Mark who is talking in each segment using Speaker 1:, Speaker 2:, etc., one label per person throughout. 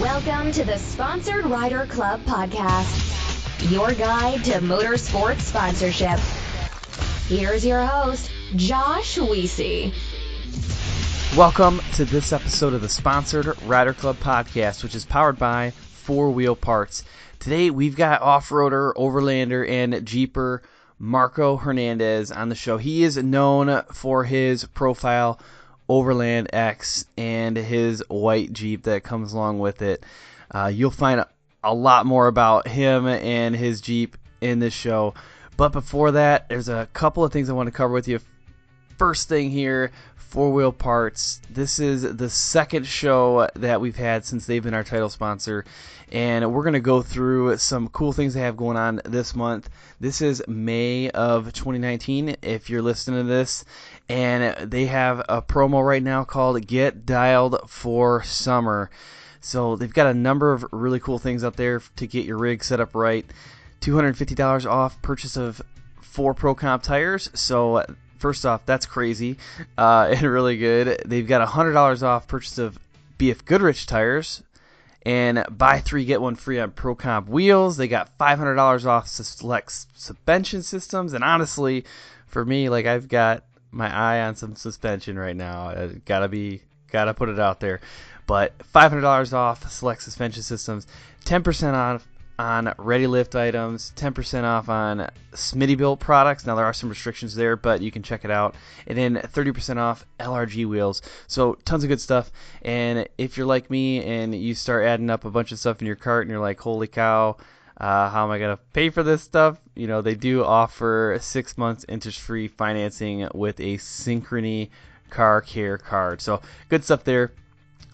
Speaker 1: Welcome to the Sponsored Rider Club podcast, your guide to motorsports sponsorship. Here's your host, Josh Weesey.
Speaker 2: Welcome to this episode of the Sponsored Rider Club podcast, which is powered by 4Wheel Parts. Today we've got off-roader, overlander, and Jeeper Marco Hernandez on the show. He is known for his profile Overland X and his white Jeep that comes along with it. You'll find a lot more about him and his Jeep in this show. But before that, there's a couple of things I want to cover with you. First thing here, 4Wheel Parts. This is the second show that we've had since they've been our title sponsor. And we're going to go through some cool things they have going on this month. This is May of 2019, if you're listening to this. And they have a promo right now called Get Dialed for Summer. So they've got a number of really cool things out there to get your rig set up right. $250 off purchase of 4 Pro Comp tires. So first off, that's crazy and really good. They've got $100 off purchase of BF Goodrich tires. And buy 3, get 1 free on Pro Comp wheels. They got $500 off select suspension systems. And honestly, for me, like, I've got my eye on some suspension right now. Gotta put it out there. But $500 off select suspension systems, 10% off on ready lift items, 10% off on Smittybilt products. Now there are some restrictions there, but you can check it out. And then 30% off LRG wheels. So tons of good stuff. And if you're like me and you start adding up a bunch of stuff in your cart and you're like, holy cow, how am I going to pay for this stuff? You know, they do offer 6 months interest-free financing with a Synchrony car care card. So good stuff there.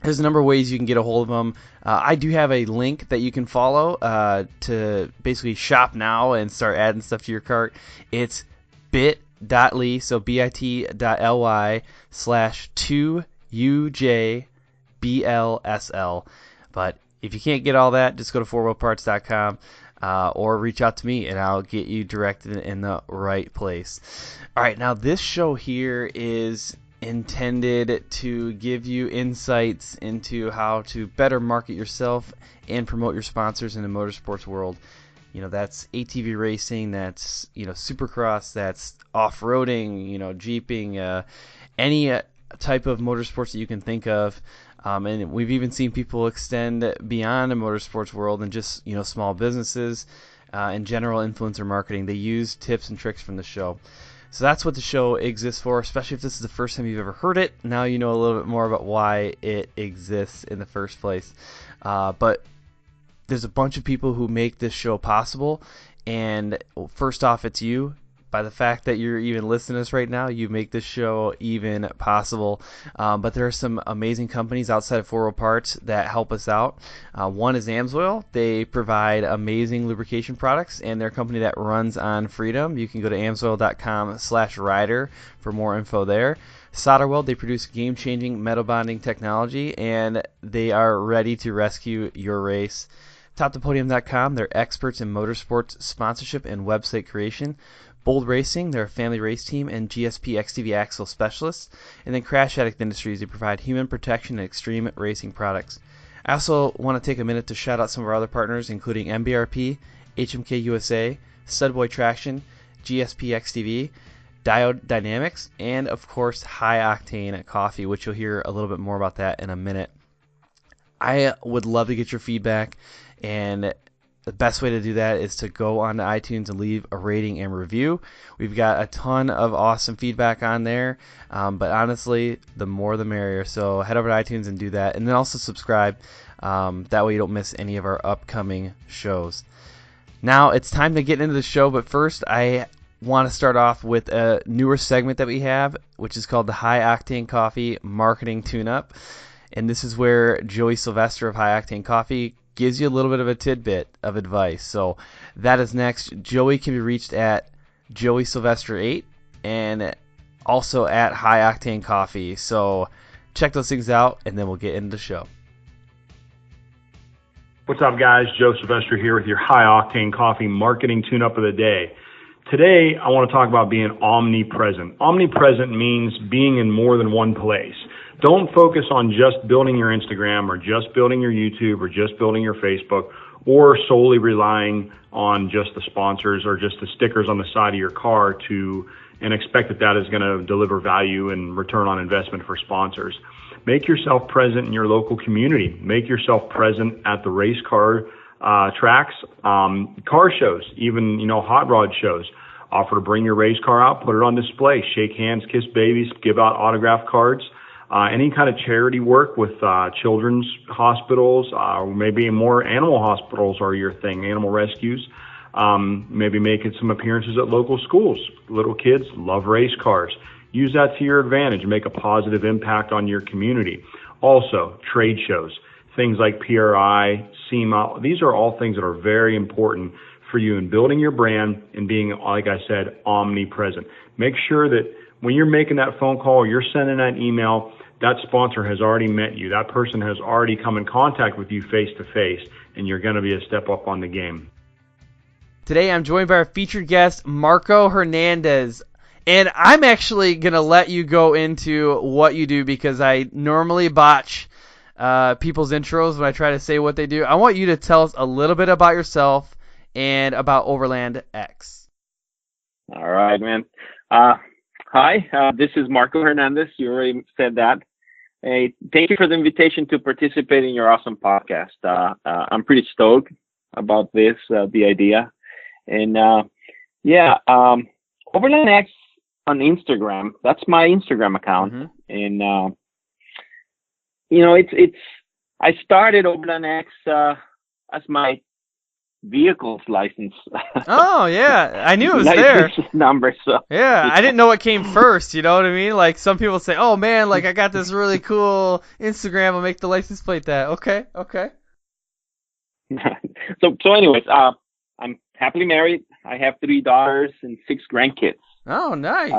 Speaker 2: There's a number of ways you can get a hold of them. I do have a link that you can follow to basically shop now and start adding stuff to your cart. It's bit.ly, so bit.ly/2UJBLSL. But if you can't get all that, just go to 4wheelparts.com or reach out to me and I'll get you directed in the right place. All right, now this show here is intended to give you insights into how to better market yourself and promote your sponsors in the motorsports world. You know, that's ATV racing, that's, you know, supercross, that's off-roading, you know, jeeping, any type of motorsports that you can think of. And we've even seen people extend beyond the motorsports world and just, you know, small businesses and general influencer marketing. They use tips and tricks from the show. So that's what the show exists for, especially if this is the first time you've ever heard it. Now you know a little bit more about why it exists in the first place. But there's a bunch of people who make this show possible. And first off, it's you. By the fact that you're even listening to this right now, you make this show even possible. But there are some amazing companies outside of 4Wheel Parts that help us out. One is AMSOIL. They provide amazing lubrication products, and they're a company that runs on freedom. You can go to amsoil.com/rider for more info there. SolderWeld, they produce game-changing metal bonding technology, and they are ready to rescue your race. TopThePodium.com, they're experts in motorsports sponsorship and website creation. Bold Racing, they're a family race team and GSP XTV axle specialists. And then Crash Addict Industries, they provide human protection and extreme racing products. I also want to take a minute to shout out some of our other partners, including MBRP, HMK USA, Studboy Traction, GSP XTV, Diode Dynamics, and of course High Octane Coffee, which you'll hear a little bit more about that in a minute. I would love to get your feedback, and the best way to do that is to go onto iTunes and leave a rating and review. We've got a ton of awesome feedback on there, but honestly, the more the merrier. So head over to iTunes and do that, and then also subscribe. That way you don't miss any of our upcoming shows. Now it's time to get into the show, but first I want to start off with a newer segment that we have, which is called the High Octane Coffee Marketing Tune-Up. And this is where Joey Sylvester of High Octane Coffee gives you a little bit of a tidbit of advice. So that is next. Joey can be reached at Joey Sylvester 8 and also at High Octane Coffee. So check those things out, and then we'll get into the show.
Speaker 3: What's up, guys? Joe Sylvester here with your High Octane Coffee Marketing Tune-Up of the Day. Today, I want to talk about being omnipresent. Omnipresent means being in more than one place. Don't focus on just building your Instagram or just building your YouTube or just building your Facebook or solely relying on just the sponsors or just the stickers on the side of your car and expect that is going to deliver value and return on investment for sponsors. Make yourself present in your local community. Make yourself present at the race car tracks, car shows, even, hot rod shows. Offer to bring your race car out, put it on display, shake hands, kiss babies, give out autograph cards. Any kind of charity work with children's hospitals, or maybe more animal hospitals are your thing, animal rescues. Maybe making some appearances at local schools. Little kids love race cars. Use that to your advantage and make a positive impact on your community. Also, trade shows, things like PRI, SEMA. These are all things that are very important for you in building your brand and being, like I said, omnipresent. Make sure that when you're making that phone call or you're sending that email, that sponsor has already met you. That person has already come in contact with you face to face, and you're going to be a step up on the game.
Speaker 2: Today I'm joined by our featured guest, Marco Hernandez. And I'm actually going to let you go into what you do because I normally botch people's intros when I try to say what they do. I want you to tell us a little bit about yourself and about OVRLNDX.
Speaker 4: All right, man. Hi, this is Marco Hernandez. You already said that. Hey, thank you for the invitation to participate in your awesome podcast. I'm pretty stoked about this, the idea. And OVRLNDX on Instagram. That's my Instagram account. Mm-hmm. And, I started OVRLNDX as my vehicle's license.
Speaker 2: Oh, yeah. I knew it was there.
Speaker 4: Number, so.
Speaker 2: Yeah, I didn't know what came first, you know what I mean? Like, some people say, oh, man, like, I got this really cool Instagram. I'll make the license plate that. Okay.
Speaker 4: So anyways, I'm happily married. I have 3 daughters and 6 grandkids.
Speaker 2: Oh, nice.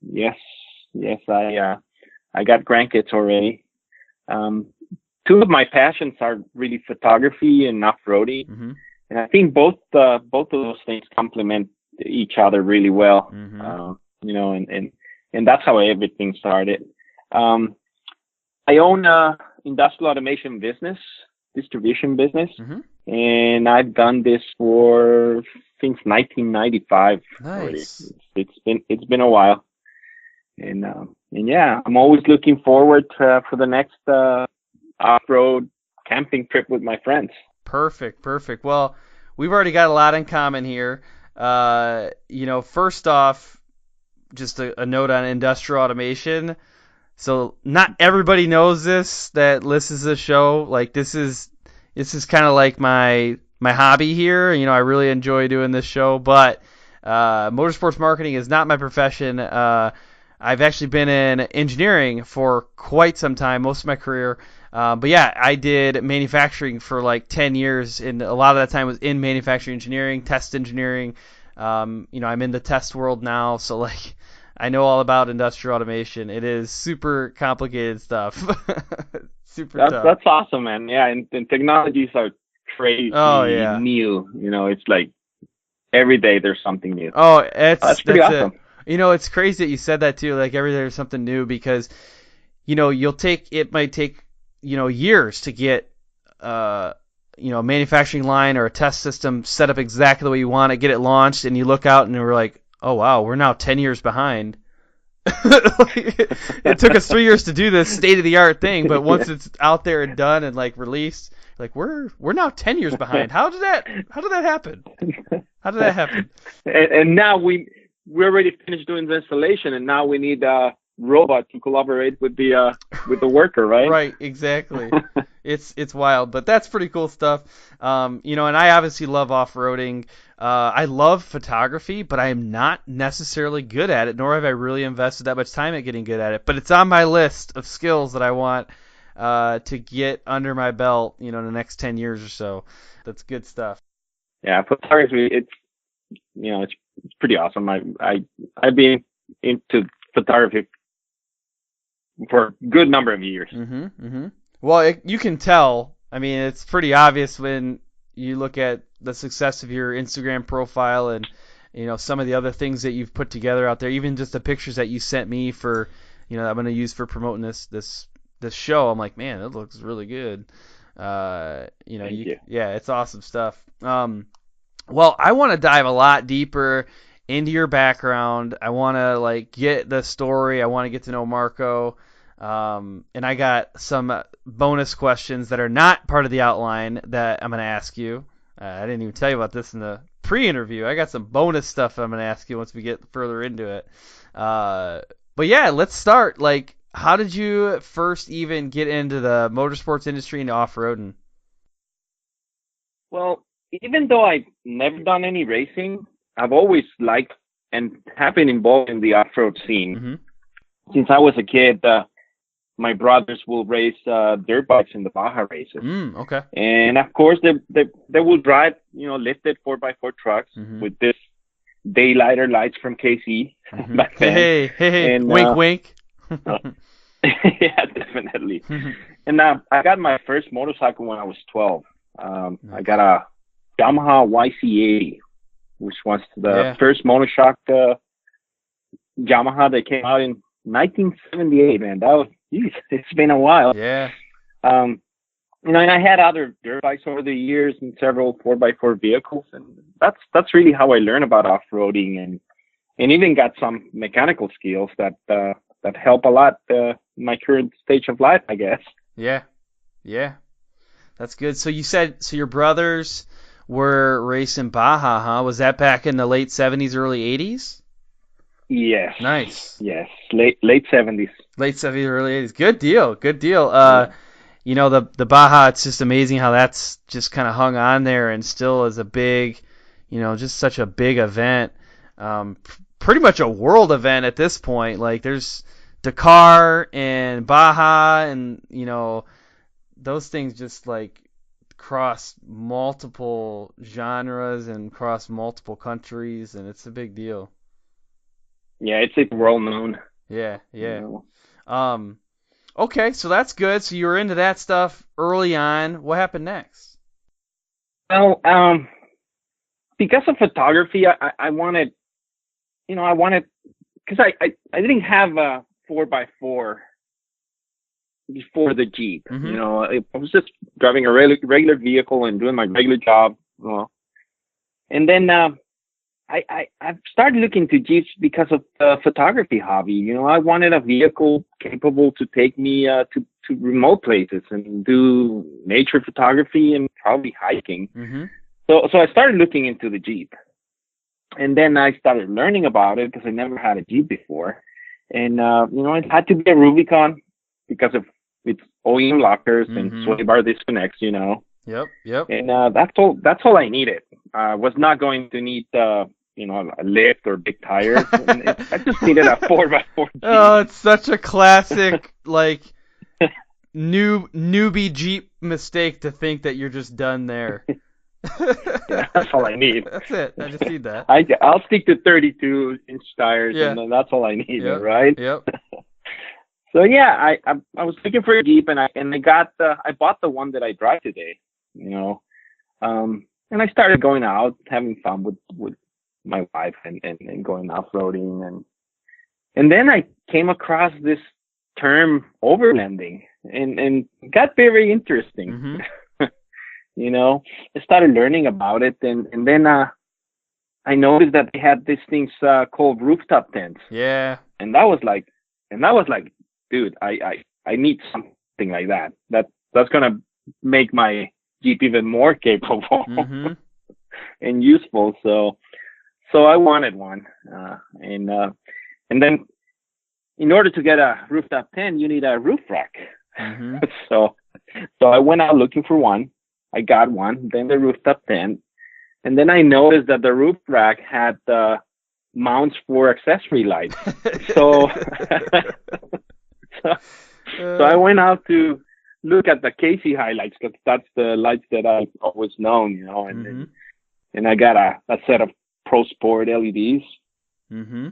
Speaker 4: Yes, I got grandkids already. 2 of my passions are really photography and off-roading. Mm-hmm. And I think both of those things complement each other really well. Mm-hmm. And that's how everything started. I own a industrial automation business, distribution business. Mm-hmm. And I've done this since 1995.
Speaker 2: Nice.
Speaker 4: It's been a while, and I'm always looking forward for the next off-road camping trip with my friends.
Speaker 2: Perfect. Well, we've already got a lot in common here. First off, just a note on industrial automation. So not everybody knows this that listens to the show. Like this is kind of like my hobby here. I really enjoy doing this show, but motorsports marketing is not my profession. I've actually been in engineering for quite some time, most of my career. But yeah, I did manufacturing for like 10 years, and a lot of that time was in manufacturing engineering, test engineering. I'm in the test world now, so like I know all about industrial automation. It is super complicated stuff. Super tough.
Speaker 4: That's awesome, man. Yeah, and technologies are crazy new. It's like every day there's something new.
Speaker 2: Oh,
Speaker 4: that's pretty awesome.
Speaker 2: It's crazy that you said that too. Like every day there's something new because, it might take, years to get, a manufacturing line or a test system set up exactly the way you want it, get it launched, and you look out and we're like, oh wow, we're now 10 years behind. It took us 3 years to do this state-of-the-art thing, but once it's out there and done and like released, like we're now 10 years behind. How did that happen?
Speaker 4: And now we already finished doing the installation, and now we need a robot to collaborate with the worker, right?
Speaker 2: Right, exactly. It's wild, but that's pretty cool stuff. And I obviously love off-roading. I love photography, but I am not necessarily good at it, nor have I really invested that much time at getting good at it. But it's on my list of skills that I want to get under my belt, in the next 10 years or so. That's good stuff.
Speaker 4: Yeah, photography, it's pretty awesome. I've been into photography for a good number of years.
Speaker 2: Mm-hmm, mm-hmm. Well, you can tell. I mean, it's pretty obvious when you look at the success of your Instagram profile and some of the other things that you've put together out there, even just the pictures that you sent me for, I'm going to use for promoting this show. I'm like, man, that looks really good.
Speaker 4: Thank you.
Speaker 2: Yeah, it's awesome stuff. Well, I want to dive a lot deeper into your background. I want to get the story. I want to get to know Marco. And I got some bonus questions that are not part of the outline that I'm going to ask you. I didn't even tell you about this in the pre-interview. I got some bonus stuff I'm going to ask you once we get further into it. But yeah, let's start. How did you first even get into the motorsports industry and off-roading?
Speaker 4: Well, even though I've never done any racing, I've always liked and have been involved in the off-road scene.
Speaker 2: Mm-hmm.
Speaker 4: Since I was a kid, my brothers will race dirt bikes in the Baja races.
Speaker 2: Okay.
Speaker 4: And of course, they will drive, lifted 4x4 trucks
Speaker 2: mm-hmm.
Speaker 4: with this daylighter lights from KC
Speaker 2: mm-hmm.
Speaker 4: back then.
Speaker 2: Hey,
Speaker 4: and,
Speaker 2: wink, wink.
Speaker 4: Yeah, definitely.
Speaker 2: Mm-hmm.
Speaker 4: And I got my first motorcycle when I was 12.
Speaker 2: Nice.
Speaker 4: I got a Yamaha YC80, which was the first monoshock Yamaha that came out in 1978, man. It's been a while.
Speaker 2: Yeah.
Speaker 4: And I had other dirt bikes over the years and several 4x4 vehicles, and that's really how I learned about off-roading and even got some mechanical skills that help a lot in my current stage of life, I guess.
Speaker 2: Yeah. That's good. So you said your brothers were racing Baja, huh? Was that back in the late 70s, early 80s?
Speaker 4: Yes.
Speaker 2: Nice.
Speaker 4: Yes. Late 70s.
Speaker 2: Late 70s, early 80s. Good deal. The Baja, it's just amazing how that's just kind of hung on there and still is a big, just such a big event. Pretty much a world event at this point. There's Dakar and Baja and, those things just cross multiple genres and cross multiple countries, and it's a big deal.
Speaker 4: Yeah, it's well known.
Speaker 2: Yeah. Okay, so that's good. So you were into that stuff early on. What happened next?
Speaker 4: Well, because of photography, I wanted, because I didn't have a 4x4 before the Jeep.
Speaker 2: Mm-hmm.
Speaker 4: I was just driving a regular vehicle and doing my regular job. And then I've started looking to Jeeps because of the photography hobby. I wanted a vehicle capable to take me to remote places and do nature photography and probably hiking.
Speaker 2: Mm-hmm.
Speaker 4: So I started looking into the Jeep. And then I started learning about it because I never had a Jeep before. And, it had to be a Rubicon because of its OEM lockers
Speaker 2: mm-hmm.
Speaker 4: and sway bar disconnects,
Speaker 2: Yep.
Speaker 4: And that's all I needed. I was not going to need, a lift or big tires. I just needed a 4x4 Jeep.
Speaker 2: Oh, it's such a classic, newbie Jeep mistake to think that you're just done there.
Speaker 4: Yeah, that's all I need.
Speaker 2: That's it. I just need that.
Speaker 4: I'll stick to 32-inch tires, and then that's all I need, right?
Speaker 2: Yep.
Speaker 4: So yeah, I was looking for a Jeep, and I bought the one that I drive today, and I started going out, having fun with my wife and going off-roading, and then I came across this term overlanding, and it got very interesting.
Speaker 2: Mm-hmm.
Speaker 4: I started learning about it, and then I noticed that they had these things called rooftop tents.
Speaker 2: Yeah.
Speaker 4: And that was like, dude, I need something like that. That's gonna make my Jeep even more capable
Speaker 2: mm-hmm.
Speaker 4: and useful. So I wanted one, and then in order to get a rooftop tent, you need a roof rack.
Speaker 2: Mm-hmm.
Speaker 4: So I went out looking for one. I got one, then the rooftop tent, and then I noticed that the roof rack had mounts for accessory lights. So I went out to look at the KC highlights because that's the lights that I've always known, and
Speaker 2: mm-hmm.
Speaker 4: and I got a set of Pro Sport LEDs.
Speaker 2: Mm-hmm.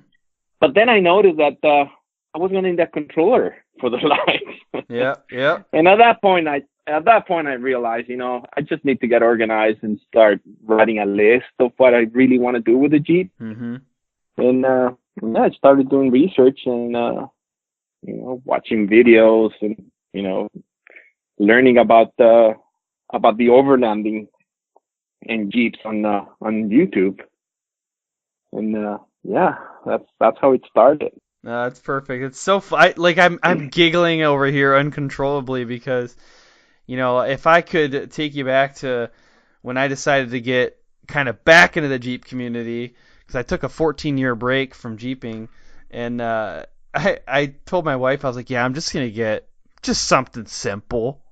Speaker 4: But then I noticed that I was going to need a controller for the lights.
Speaker 2: Yeah.
Speaker 4: And at that point, I at that point I realized, I just need to get organized and start writing a list of what I really want to do with the Jeep.
Speaker 2: Mm-hmm.
Speaker 4: And I started doing research and watching videos and learning about the overlanding and Jeeps on YouTube. And that's how it started.
Speaker 2: That's perfect. It's so I'm giggling over here uncontrollably because, if I could take you back to when I decided to get kind of back into the Jeep community, because I took a 14-year break from Jeeping, and I told my wife, I was like, yeah, I'm just going to get just something simple,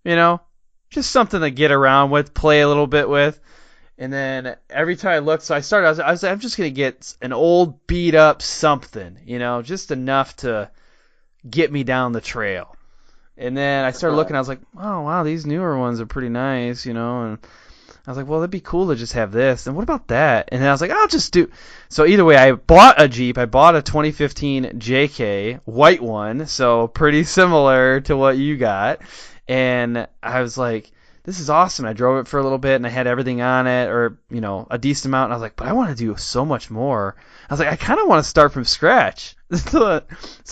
Speaker 2: just something to get around with, play a little bit with. And then every time I looked, so I started, I was like, I'm just going to get an old beat up something, just enough to get me down the trail. And then I started looking, I was like, oh, wow, these newer ones are pretty nice, and I was like, well, it'd be cool to just have this. And what about that? And then I was like, I'll just do. So either way, I bought a Jeep. I bought a 2015 JK, white one, so pretty similar to what you got. And I was like, this is awesome. I drove it for a little bit, and I had everything on it, or, a decent amount. And I was like, but I want to do so much more. I was like, I kind of want to start from scratch. So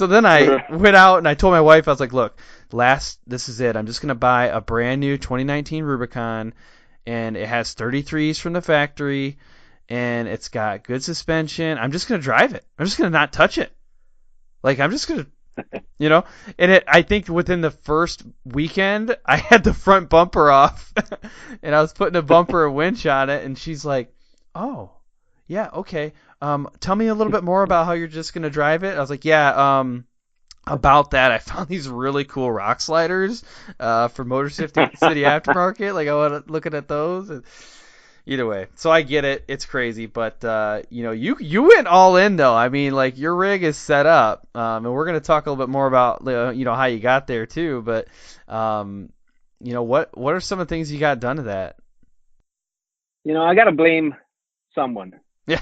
Speaker 2: then I went out, and I told my wife, I was like, look, this is it. I'm just going to buy a brand new 2019 Rubicon, and it has 33s from the factory, and it's got good suspension. I'm just going to drive it. I'm just going to not touch it. I'm just going to, and I think within the first weekend, I had the front bumper off, and I was putting a bumper and winch on it, and she's like, oh, yeah, okay. Tell me a little bit more about how you're just going to drive it. I was like, yeah, about that, I found these really cool rock sliders for Motor City Aftermarket. I want looking at those. And either way, so I get it. It's crazy, but you went all in though. I mean, your rig is set up, and we're gonna talk a little bit more about how you got there too. But what are some of the things you got done to that?
Speaker 4: I gotta blame someone.
Speaker 2: Yeah.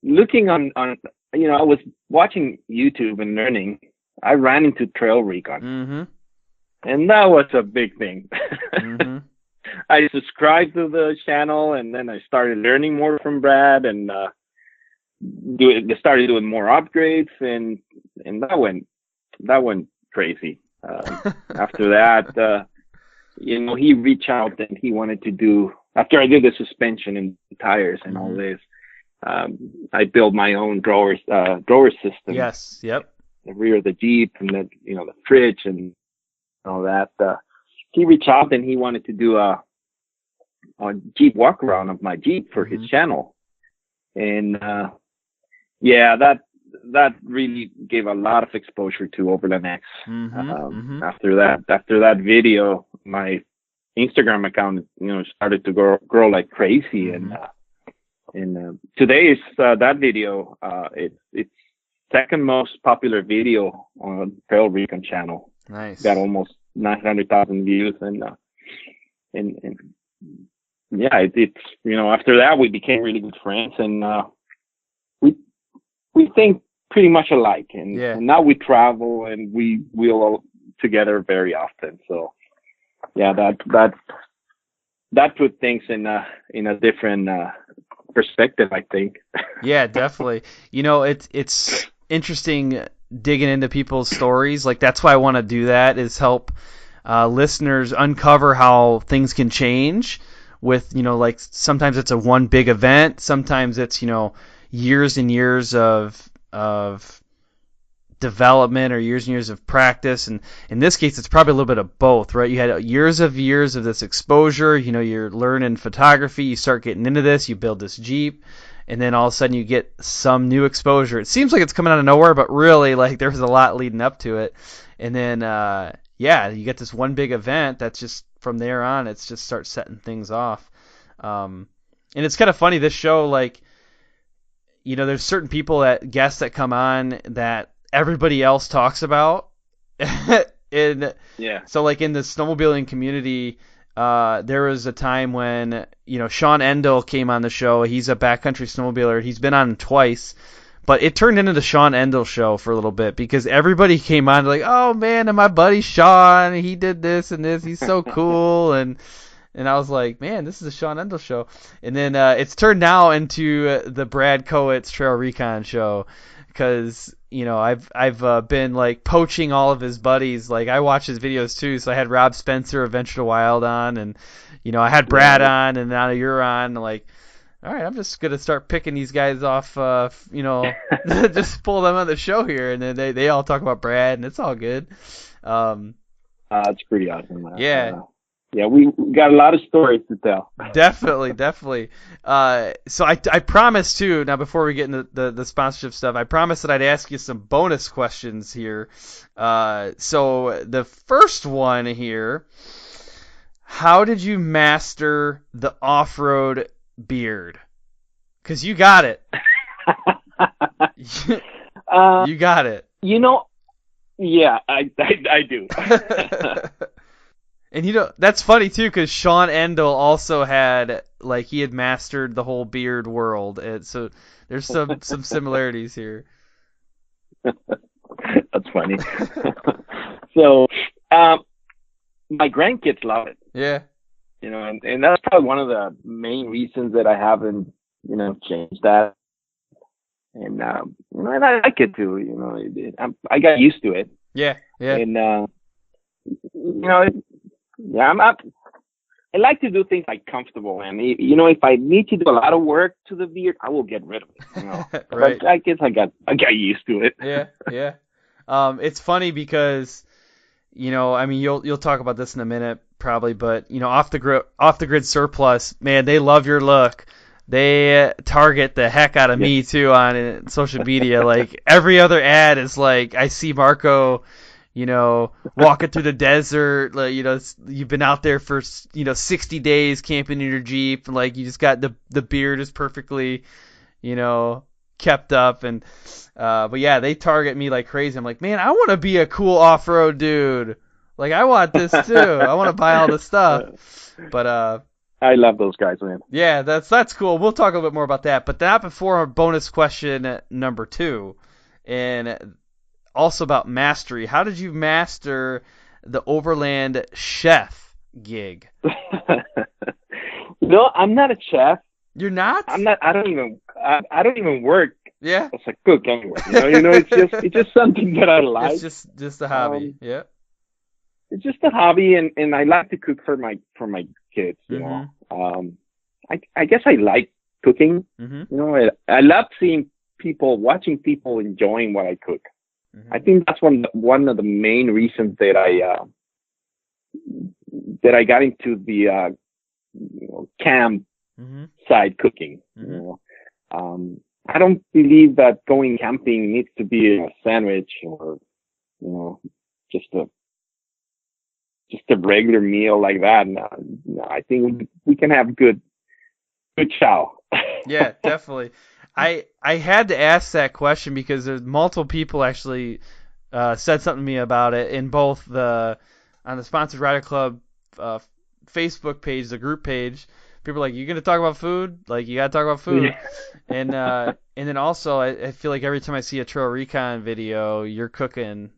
Speaker 4: Looking on. I was watching YouTube and learning. I ran into trail recon,
Speaker 2: mm-hmm.
Speaker 4: and that was a big thing.
Speaker 2: Mm-hmm.
Speaker 4: I subscribed to the channel, and then I started learning more from Brad, and started doing more upgrades, and that went crazy. After that, he reached out and he wanted to do. After I did the suspension and the tires and all this. I built my own drawer system.
Speaker 2: Yes. Yep.
Speaker 4: The rear of the Jeep and the fridge and all that. He reached out and he wanted to do a Jeep walk around of my Jeep for his channel. And that really gave a lot of exposure to Overland X.
Speaker 2: Mm-hmm.
Speaker 4: After that video, my Instagram account started to grow like crazy.
Speaker 2: Mm-hmm.
Speaker 4: And today is that video. It's second most popular video on Trail Recon channel.
Speaker 2: Nice.
Speaker 4: Got almost 900,000 views, and it's after that we became really good friends, and we think pretty much alike, and now we travel and we wheel together very often. So that put things in a different perspective, I think.
Speaker 2: Yeah, definitely. It's interesting digging into people's stories. That's why I want to do that, is help listeners uncover how things can change with, sometimes it's a one big event, sometimes it's, years and years of development or years and years of practice, and in this case it's probably a little bit of both, right? You had years of this exposure, you're learning photography, you start getting into this, you build this Jeep, and then all of a sudden you get some new exposure. It seems like it's coming out of nowhere, but really there was a lot leading up to it, and then you get this one big event that's just from there on it's just starts setting things off. And it's kind of funny, this show, there's certain guests that come on that everybody else talks about. So in the snowmobiling community, there was a time when Sean Endel came on the show. He's a backcountry snowmobiler. He's been on twice, But it turned into the Sean Endel show for a little bit because everybody came on like, oh man, and my buddy Sean, he did this and this, he's so cool, and I was like, man, this is a Sean Endel show. And then it's turned now into the Brad Coates Trail Recon show because, you know, I've been like poaching all of his buddies. Like I watch his videos too. So I had Rob Spencer of Venture to Wild on, and, you know, I had Brad on, and now you're on. Like, all right, I'm just going to start picking these guys off, you know, just pull them on the show here. And then they all talk about Brad, and it's all good.
Speaker 4: It's pretty awesome.
Speaker 2: Yeah.
Speaker 4: Yeah, we got a lot of stories to tell.
Speaker 2: Definitely. So I promised too, now before we get into the sponsorship stuff, I promised that I'd ask you some bonus questions here. So the first one here, how did you master the off-road beard? Because you got it. You got it.
Speaker 4: You know, yeah, I do.
Speaker 2: And, you know, that's funny, too, because Sean Endel also had, like, he had mastered the whole beard world. And so there's some similarities here.
Speaker 4: That's funny. So, my grandkids love it.
Speaker 2: Yeah.
Speaker 4: You know, and that's probably one of the main reasons that I haven't, you know, changed that. And, and I like it, too. You know, I got used to it.
Speaker 2: Yeah.
Speaker 4: And, you know, I like to do things like comfortable, and you know, if I need to do a lot of work to the beard, I will get rid of it. You know,
Speaker 2: right.
Speaker 4: But I guess I got used to it.
Speaker 2: Yeah. It's funny because, you know, I mean, you'll talk about this in a minute probably, but you know, off the grid surplus, man, they love your look. They target the heck out of me too on social media. Like every other ad is like, I see Marco, you know, walking through the desert, like, you know, you've been out there for, you know, 60 days camping in your Jeep, and like you just got the beard is perfectly, you know, kept up, and but yeah, they target me like crazy. I'm like, man, I want to be a cool off-road dude. Like I want this too. I want to buy all this stuff. But
Speaker 4: I love those guys, man.
Speaker 2: Yeah, that's cool. We'll talk a little bit more about that. But that before our bonus question number 2, and also about mastery. How did you master the Overland chef gig?
Speaker 4: No, I'm not a chef.
Speaker 2: You're not?
Speaker 4: I'm not. I don't even work.
Speaker 2: Yeah.
Speaker 4: As a cook anyway. You know, it's just something that I like.
Speaker 2: It's just a hobby. Yeah.
Speaker 4: It's just a hobby, and I like to cook for my kids. You know, I guess I like cooking. You know, I love watching people enjoying what I cook. I think that's one of the main reasons that I got into the you know, camp side cooking. You know, I don't believe that going camping needs to be a sandwich or, you know, just a regular meal like that. No, I think we can have good chow.
Speaker 2: Yeah, definitely. I had to ask that question because there's multiple people actually said something to me about it in both on the Sponsored Rider Club Facebook page, the group page. People are like, you gonna talk about food? Like, you gotta talk about food. Yeah. And then also I feel like every time I see a Trail Recon video, you're cooking.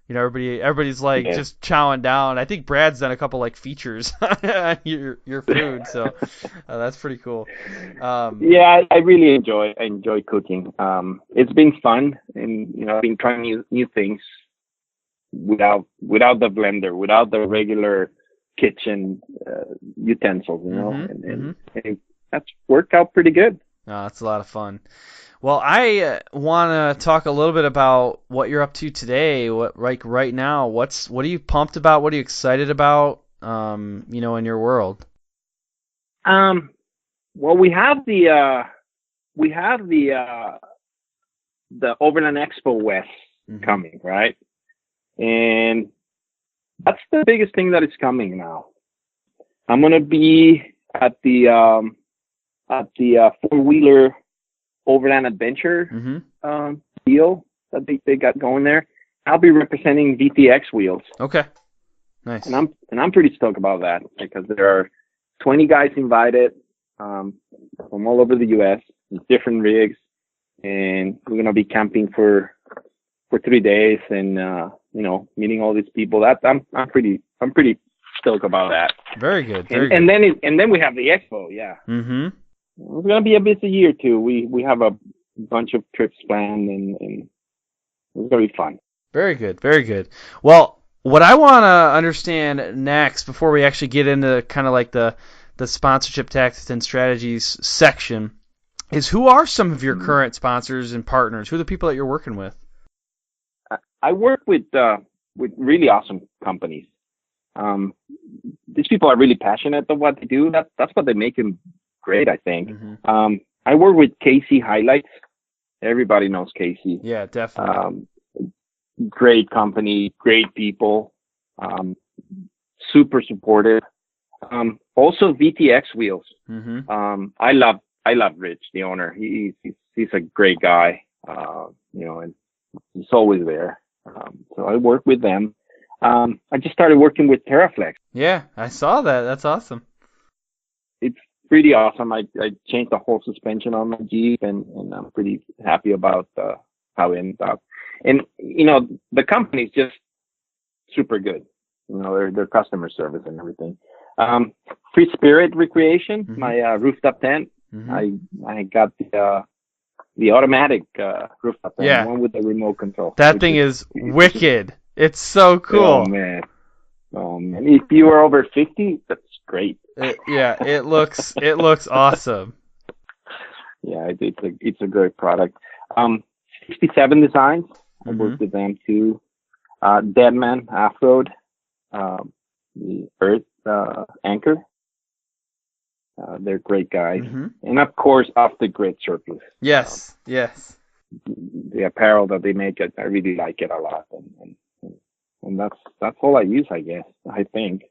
Speaker 2: You know, everybody's like just chowing down. I think Brad's done a couple like features on your food, so that's pretty cool.
Speaker 4: Yeah, I really enjoy cooking. It's been fun, and you know, I've been trying new things without the blender, without the regular kitchen utensils, you know, and that's worked out pretty good.
Speaker 2: Oh, that's a lot of fun. Well, I want to talk a little bit about what you're up to today. What like right now? What are you pumped about? What are you excited about? You know, in your world.
Speaker 4: Well, we have the Overland Expo West coming, right? And that's the biggest thing that is coming now. I'm gonna be at the four-wheeler Overland Adventure deal that they got going there. I'll be representing VTX wheels.
Speaker 2: Okay, nice.
Speaker 4: And I'm pretty stoked about that because there are 20 guys invited from all over the U.S. with different rigs, and we're gonna be camping for 3 days, and meeting all these people. That I'm pretty stoked about that.
Speaker 2: Very good.
Speaker 4: And then we have the expo. Yeah.
Speaker 2: Mm-hmm.
Speaker 4: It's gonna be a busy year too. We have a bunch of trips planned, and it's gonna be fun.
Speaker 2: Very good. Very good. Well, what I want to understand next, before we actually get into kind of like the sponsorship tactics and strategies section, is who are some of your current sponsors and partners? Who are the people that you're working with?
Speaker 4: I work with really awesome companies. These people are really passionate about what they do. That's what they make them great, I think.
Speaker 2: Mm-hmm.
Speaker 4: I work with KC Highlights. Everybody knows KC.
Speaker 2: Yeah, definitely.
Speaker 4: Great company, great people, super supportive. Also VTX Wheels.
Speaker 2: Mm-hmm.
Speaker 4: I love Rich, the owner. He's a great guy. And he's always there. So I work with them. I just started working with TerraFlex.
Speaker 2: Yeah, I saw that. That's awesome.
Speaker 4: It's pretty awesome. I changed the whole suspension on my Jeep, and I'm pretty happy about how it ended up. And the company's just super good. Their customer service and everything. Free Spirit Recreation, mm-hmm. my rooftop tent. Mm-hmm. I got the automatic rooftop tent,
Speaker 2: yeah.
Speaker 4: one with the remote control.
Speaker 2: That thing is wicked. It's so cool.
Speaker 4: Oh man! If you are over 50, that's great.
Speaker 2: It looks awesome.
Speaker 4: Yeah, it's a great product. 67 Designs. I worked with them too. Deadman Off-Road, the Earth Anchor. They're great guys. Mm-hmm. And of course, Off the Grid Surplus.
Speaker 2: Yes.
Speaker 4: The apparel that they make, I really like it a lot. And that's all I use, I guess, I think.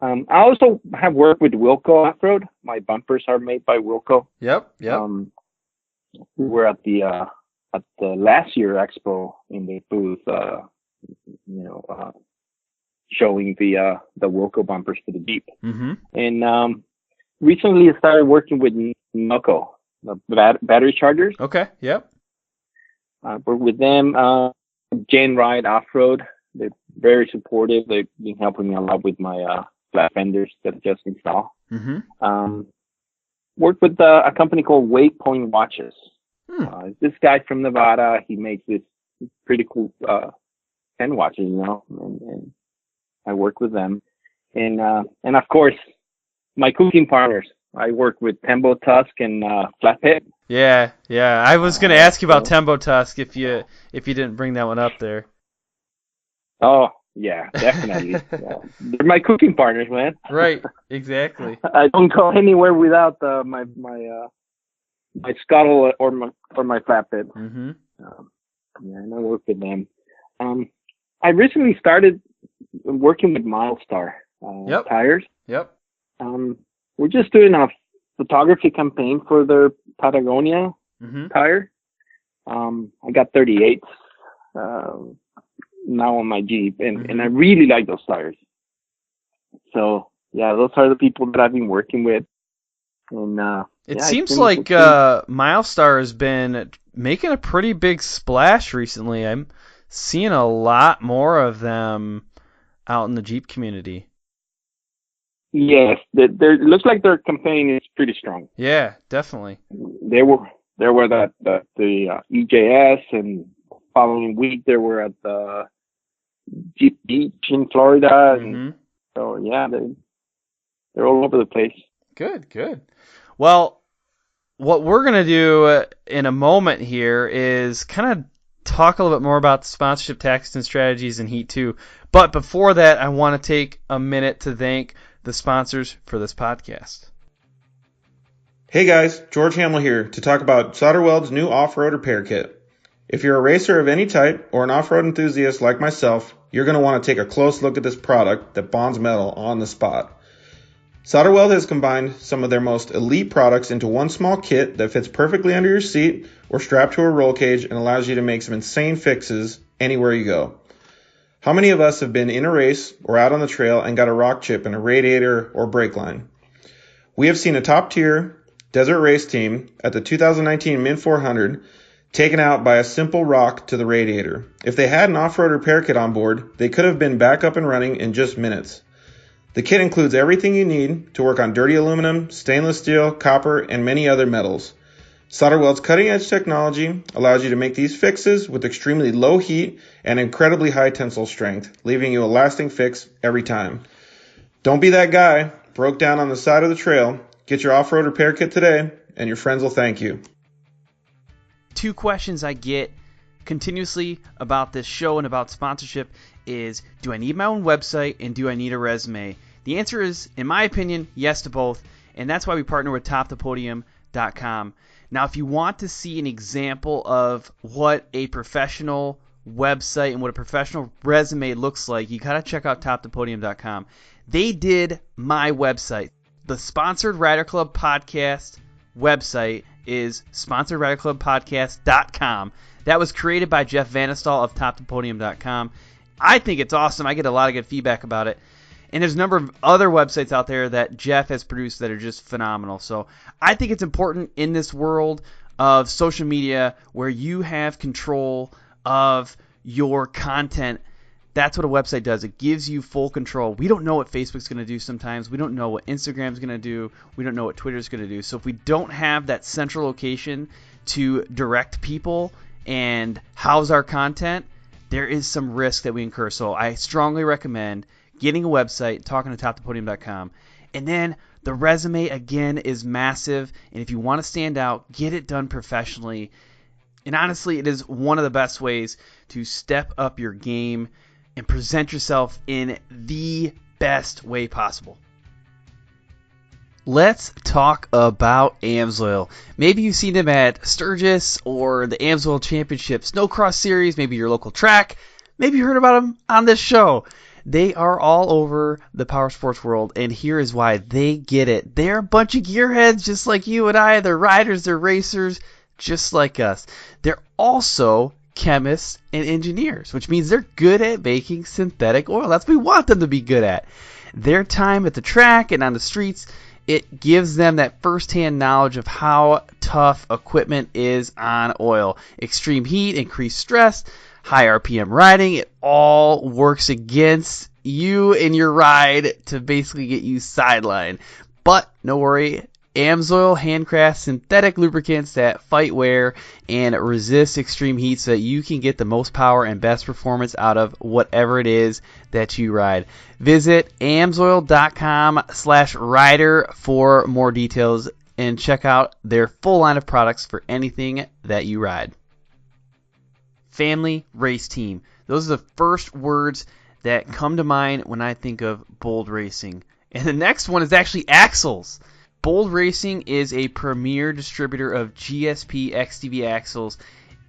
Speaker 4: I also have worked with Wilco Off-Road. My bumpers are made by Wilco.
Speaker 2: Yep.
Speaker 4: We were at the last year expo in the booth, showing the Wilco bumpers for the Jeep. Mm-hmm. And recently I started working with Noco, the battery chargers.
Speaker 2: Okay. Yep.
Speaker 4: I work with them. Jane Ride Off-Road. They're very supportive. They've been helping me a lot with my flat fenders that I just installed. Mm-hmm. Worked with a company called Waypoint Watches. This guy from Nevada, he makes this pretty cool pen watches, and I work with them. And of course, my cooking partners. I work with Tembo Tusk and Flat Pit.
Speaker 2: Yeah. I was going to ask you about Tembo Tusk if you didn't bring that one up there.
Speaker 4: Oh, yeah, definitely. Yeah. They're my cooking partners, man.
Speaker 2: Right, exactly.
Speaker 4: I don't go anywhere without my scuttle or my flat pit. Mm-hmm. And I work with them. I recently started working with Milestar tires. Yep. We're just doing a photography campaign for their Patagonia tire. I got 38s now on my Jeep, and I really like those tires. So yeah, those are the people that I've been working with. And
Speaker 2: it seems like Milestar has been making a pretty big splash recently. I'm seeing a lot more of them out in the Jeep community.
Speaker 4: Yes, it looks like their campaign is pretty strong.
Speaker 2: Yeah, definitely.
Speaker 4: They were at the EJS, and following week they were at the Jeep Beach in Florida. And so yeah, they're all over the place.
Speaker 2: Good. Well, what we're going to do in a moment here is kind of talk a little bit more about sponsorship tactics and strategies in Heat 2. But before that, I want to take a minute to thank the sponsors for this podcast.
Speaker 5: Hey guys, George Hamill here to talk about SolderWeld's new off-road repair kit. If you're a racer of any type or an off-road enthusiast like myself, you're going to want to take a close look at this product that bonds metal on the spot. SolderWeld has combined some of their most elite products into one small kit that fits perfectly under your seat or strapped to a roll cage and allows you to make some insane fixes anywhere you go. How many of us have been in a race or out on the trail and got a rock chip in a radiator or brake line? We have seen a top-tier desert race team at the 2019 Mint 400 taken out by a simple rock to the radiator. If they had an off-road repair kit on board, they could have been back up and running in just minutes. The kit includes everything you need to work on dirty aluminum, stainless steel, copper, and many other metals. SolderWeld's cutting-edge technology allows you to make these fixes with extremely low heat and incredibly high tensile strength, leaving you a lasting fix every time. Don't be that guy broke down on the side of the trail. Get your off-road repair kit today, and your friends will thank you.
Speaker 2: 2 questions I get continuously about this show and about sponsorship is, do I need my own website and do I need a resume? The answer is, in my opinion, yes to both, and that's why we partner with TopThePodium.com. Now, if you want to see an example of what a professional website and what a professional resume looks like, you gotta check out TopThePodium.com. They did my website. The Sponsored Rider Club Podcast website is sponsoredriderclubpodcast.com. That was created by Jeff Vanistall of TopThePodium.com. I think it's awesome. I get a lot of good feedback about it. And there's a number of other websites out there that Jeff has produced that are just phenomenal. So I think it's important in this world of social media where you have control of your content. That's what a website does. It gives you full control. We don't know what Facebook's going to do sometimes. We don't know what Instagram's going to do. We don't know what Twitter's going to do. So if we don't have that central location to direct people and house our content, there is some risk that we incur. So I strongly recommend getting a website, talking to TopThePodium.com. And then the resume, again, is massive. And if you want to stand out, get it done professionally. And honestly, it is one of the best ways to step up your game and present yourself in the best way possible. Let's talk about AMSOIL. Maybe you've seen them at Sturgis or the AMSOIL Championship Snowcross Series, maybe your local track. Maybe you heard about them on this show. They are all over the power sports world, and here is why they get it. They're a bunch of gearheads just like you and I. They're riders, they're racers, just like us. They're also chemists and engineers, which means they're good at making synthetic oil. That's what we want them to be good at. Their time at the track and on the streets, it gives them that first-hand knowledge of how tough equipment is on oil. Extreme heat, increased stress, high RPM riding, it all works against you in your ride to basically get you sidelined. But no worry, AMSOIL handcrafts synthetic lubricants that fight wear and resist extreme heat so that you can get the most power and best performance out of whatever it is that you ride. Visit amsoil.com/rider for more details and check out their full line of products for anything that you ride. Family race team. Those are the first words that come to mind when I think of Bold Racing. And the next one is actually axles. Bold Racing is a premier distributor of GSP XTB axles.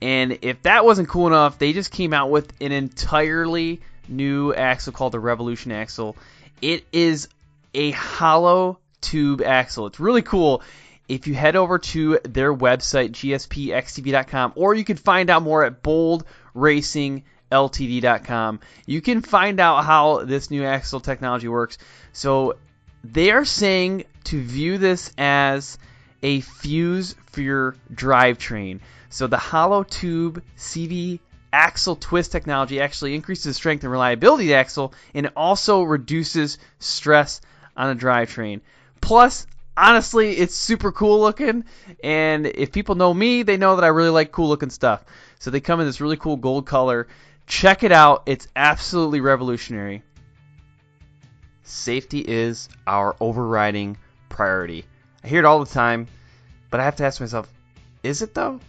Speaker 2: And if that wasn't cool enough, they just came out with an entirely new axle called the Revolution axle. It is a hollow tube axle. It's really cool. If you head over to their website, gspxtb.com, or you can find out more at boldracingltd.com, you can find out how this new axle technology works. So they are saying to view this as a fuse for your drivetrain. So the hollow tube CV axle twist technology actually increases the strength and reliability of the axle, and it also reduces stress on the drivetrain. Plus, honestly, it's super cool looking, and if people know me, they know that I really like cool looking stuff. So they come in this really cool gold color. Check it out. It's absolutely revolutionary. Safety is our overriding priority. I hear it all the time, but I have to ask myself, is it though?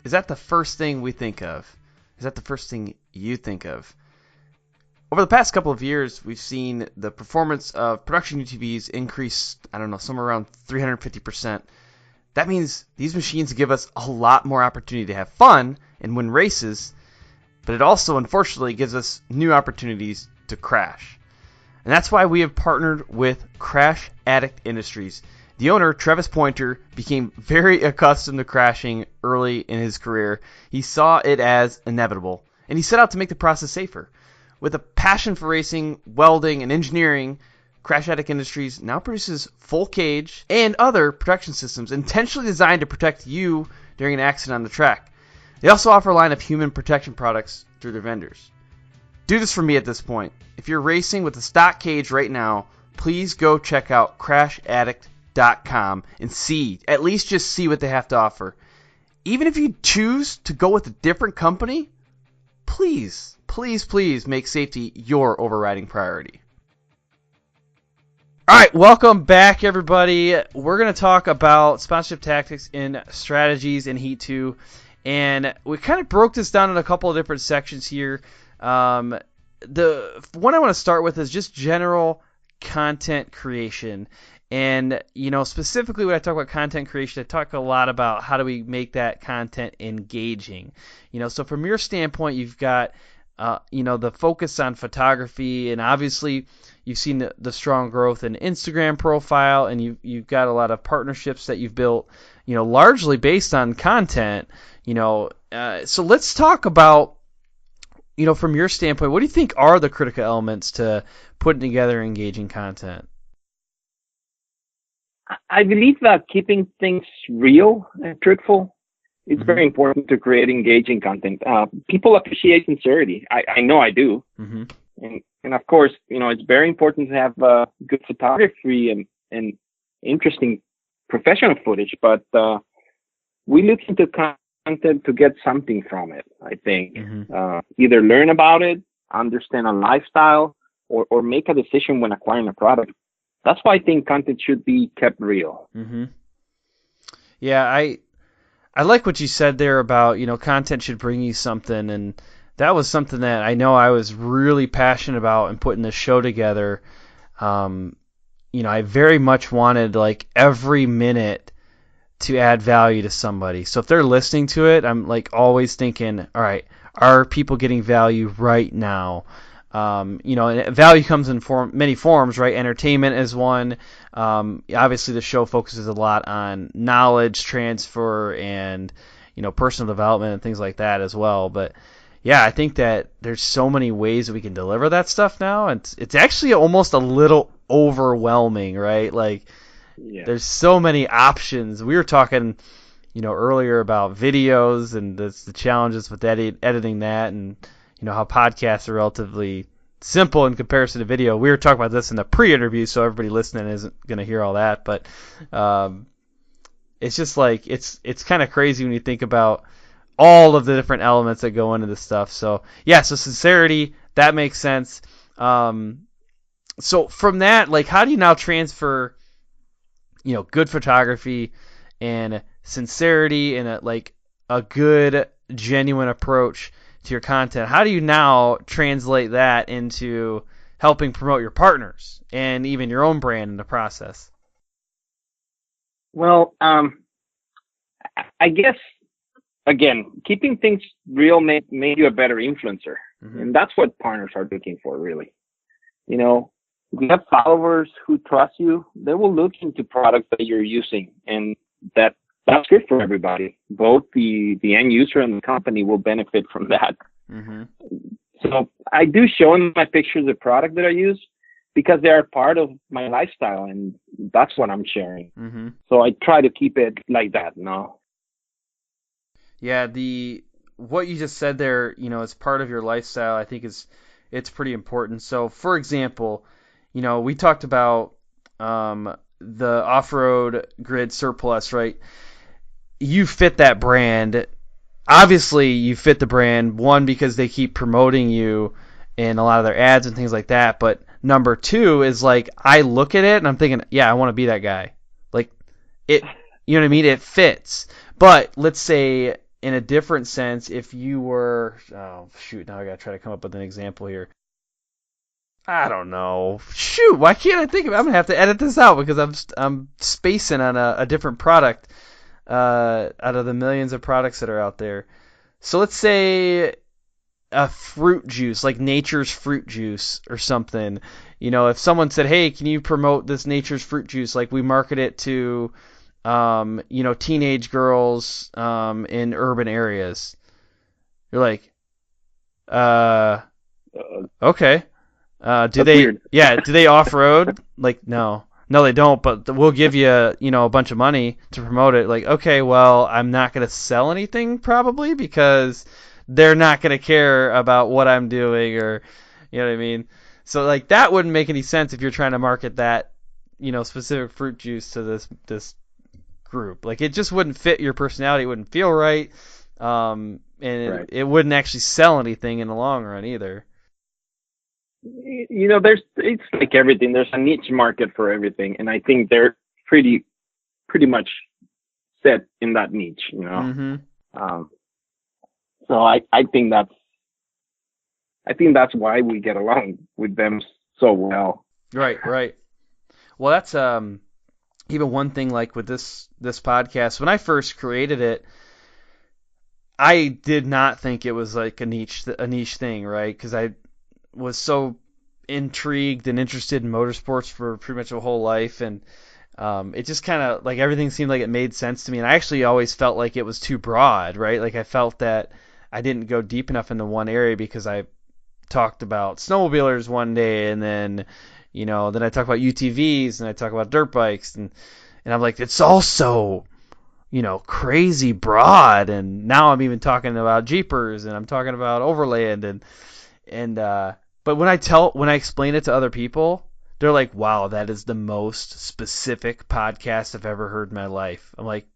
Speaker 2: Is that the first thing we think of? Is that the first thing you think of? Over the past couple of years, we've seen the performance of production UTVs increase, somewhere around 350%. That means these machines give us a lot more opportunity to have fun and win races, but it also, unfortunately, gives us new opportunities to crash. And that's why we have partnered with Crash Addict Industries. The owner, Travis Pointer, became very accustomed to crashing early in his career. He saw it as inevitable, and he set out to make the process safer. With a passion for racing, welding, and engineering, Crash Addict Industries now produces full cage and other protection systems intentionally designed to protect you during an accident on the track. They also offer a line of human protection products through their vendors. Do this for me at this point. If you're racing with a stock cage right now, please go check out crashaddict.com and at least just see what they have to offer. Even if you choose to go with a different company, please make safety your overriding priority. All right, welcome back, everybody. We're going to talk about sponsorship tactics and strategies in Heat 2, and we kind of broke this down in a couple of different sections here. The one I want to start with is just general content creation. And, specifically when I talk about content creation, I talk a lot about how do we make that content engaging. So from your standpoint, you've got, the focus on photography, and obviously you've seen the strong growth in Instagram profile, and you've got a lot of partnerships that you've built, largely based on content. So let's talk about, from your standpoint, what do you think are the critical elements to putting together engaging content?
Speaker 4: I believe that keeping things real and truthful is very important to create engaging content. People appreciate sincerity. I know I do.
Speaker 2: Mm-hmm.
Speaker 4: And of course, it's very important to have good photography and interesting professional footage, but we look into content to get something from it, I think.
Speaker 2: Mm-hmm.
Speaker 4: Either learn about it, understand a lifestyle, or make a decision when acquiring a product. That's why I think content should be kept real.
Speaker 2: Mm-hmm. Yeah, I like what you said there about, content should bring you something, and that was something that I know I was really passionate about in putting this show together. I very much wanted, like, every minute to add value to somebody. So if they're listening to it, I'm, like, always thinking, all right, are people getting value right now? And value comes in many forms, right? Entertainment is one. Obviously, the show focuses a lot on knowledge transfer and, personal development and things like that as well. But yeah, I think that there's so many ways that we can deliver that stuff now. And it's actually almost a little overwhelming, right? Like, there's so many options. We were talking, earlier about videos and the challenges with editing that, and how podcasts are relatively simple in comparison to video. We were talking about this in the pre-interview, so everybody listening isn't going to hear all that. But it's just like it's kind of crazy when you think about all of the different elements that go into this stuff. So yeah, so sincerity, that makes sense. So from that, like, how do you now transfer, good photography and sincerity and a good, genuine approach to your content? How do you now translate that into helping promote your partners and even your own brand in the process?
Speaker 4: Well, I guess, again, keeping things real made you a better influencer.
Speaker 2: Mm-hmm.
Speaker 4: And that's what partners are looking for, really. If you have followers who trust you, they will look into products that you're using, and that's good for everybody. Both the end user and the company will benefit from that.
Speaker 2: Mm-hmm.
Speaker 4: So I do show in my pictures the product that I use because they are part of my lifestyle, and that's what I'm sharing.
Speaker 2: Mm-hmm.
Speaker 4: So I try to keep it like that, no?
Speaker 2: Yeah, what you just said there, as part of your lifestyle, I think it's pretty important. So, for example, we talked about the off-road grid surplus, right? You fit that brand. Obviously, you fit the brand, one, because they keep promoting you in a lot of their ads and things like that. But number two is, like, I look at it and I'm thinking, yeah, I want to be that guy. Like, it, you know what I mean? It fits. But let's say in a different sense, if you were, oh, shoot, now I got to try to come up with an example here. I don't know. Shoot, why can't I think of it? I'm going to have to edit this out because I'm spacing on a different product out of the millions of products that are out there. So let's say a fruit juice, like Nature's fruit juice or something. If someone said, hey, can you promote this Nature's fruit juice? Like, we market it to, teenage girls in urban areas. You're like, okay. Do they
Speaker 4: weird.
Speaker 2: do they off-road? Like, no. No, they don't, but we'll give you, you know, a bunch of money to promote it. Like, okay, well, I'm not going to sell anything probably because they're not going to care about what I'm doing, or, you know what I mean? So, like, that wouldn't make any sense if you're trying to market that, you know, specific fruit juice to this group. Like, it just wouldn't fit your personality. It wouldn't feel right. And
Speaker 4: Right.
Speaker 2: it wouldn't actually sell anything in the long run either.
Speaker 4: You know, it's like everything. There's a niche market for everything, and I think they're pretty much set in that niche. You know,
Speaker 2: Mm-hmm.
Speaker 4: so I think that's why we get along with them so well.
Speaker 2: Right. Well, that's even one thing, like with this podcast. When I first created it, I did not think it was like a niche thing, right? Because I was so intrigued and interested in motorsports for pretty much a whole life, and it just kind of like everything seemed like it made sense to me. And I actually always felt like it was too broad, right? Like I felt that I didn't go deep enough into one area because I talked about snowmobilers one day, and then, you know, then I talk about UTVs, and I talk about dirt bikes, and I'm like, it's all so, you know, crazy broad. And now I'm even talking about Jeepers, and I'm talking about Overland, and but when I explain it to other people, they're like, wow, that is the most specific podcast I've ever heard in my life. I'm like,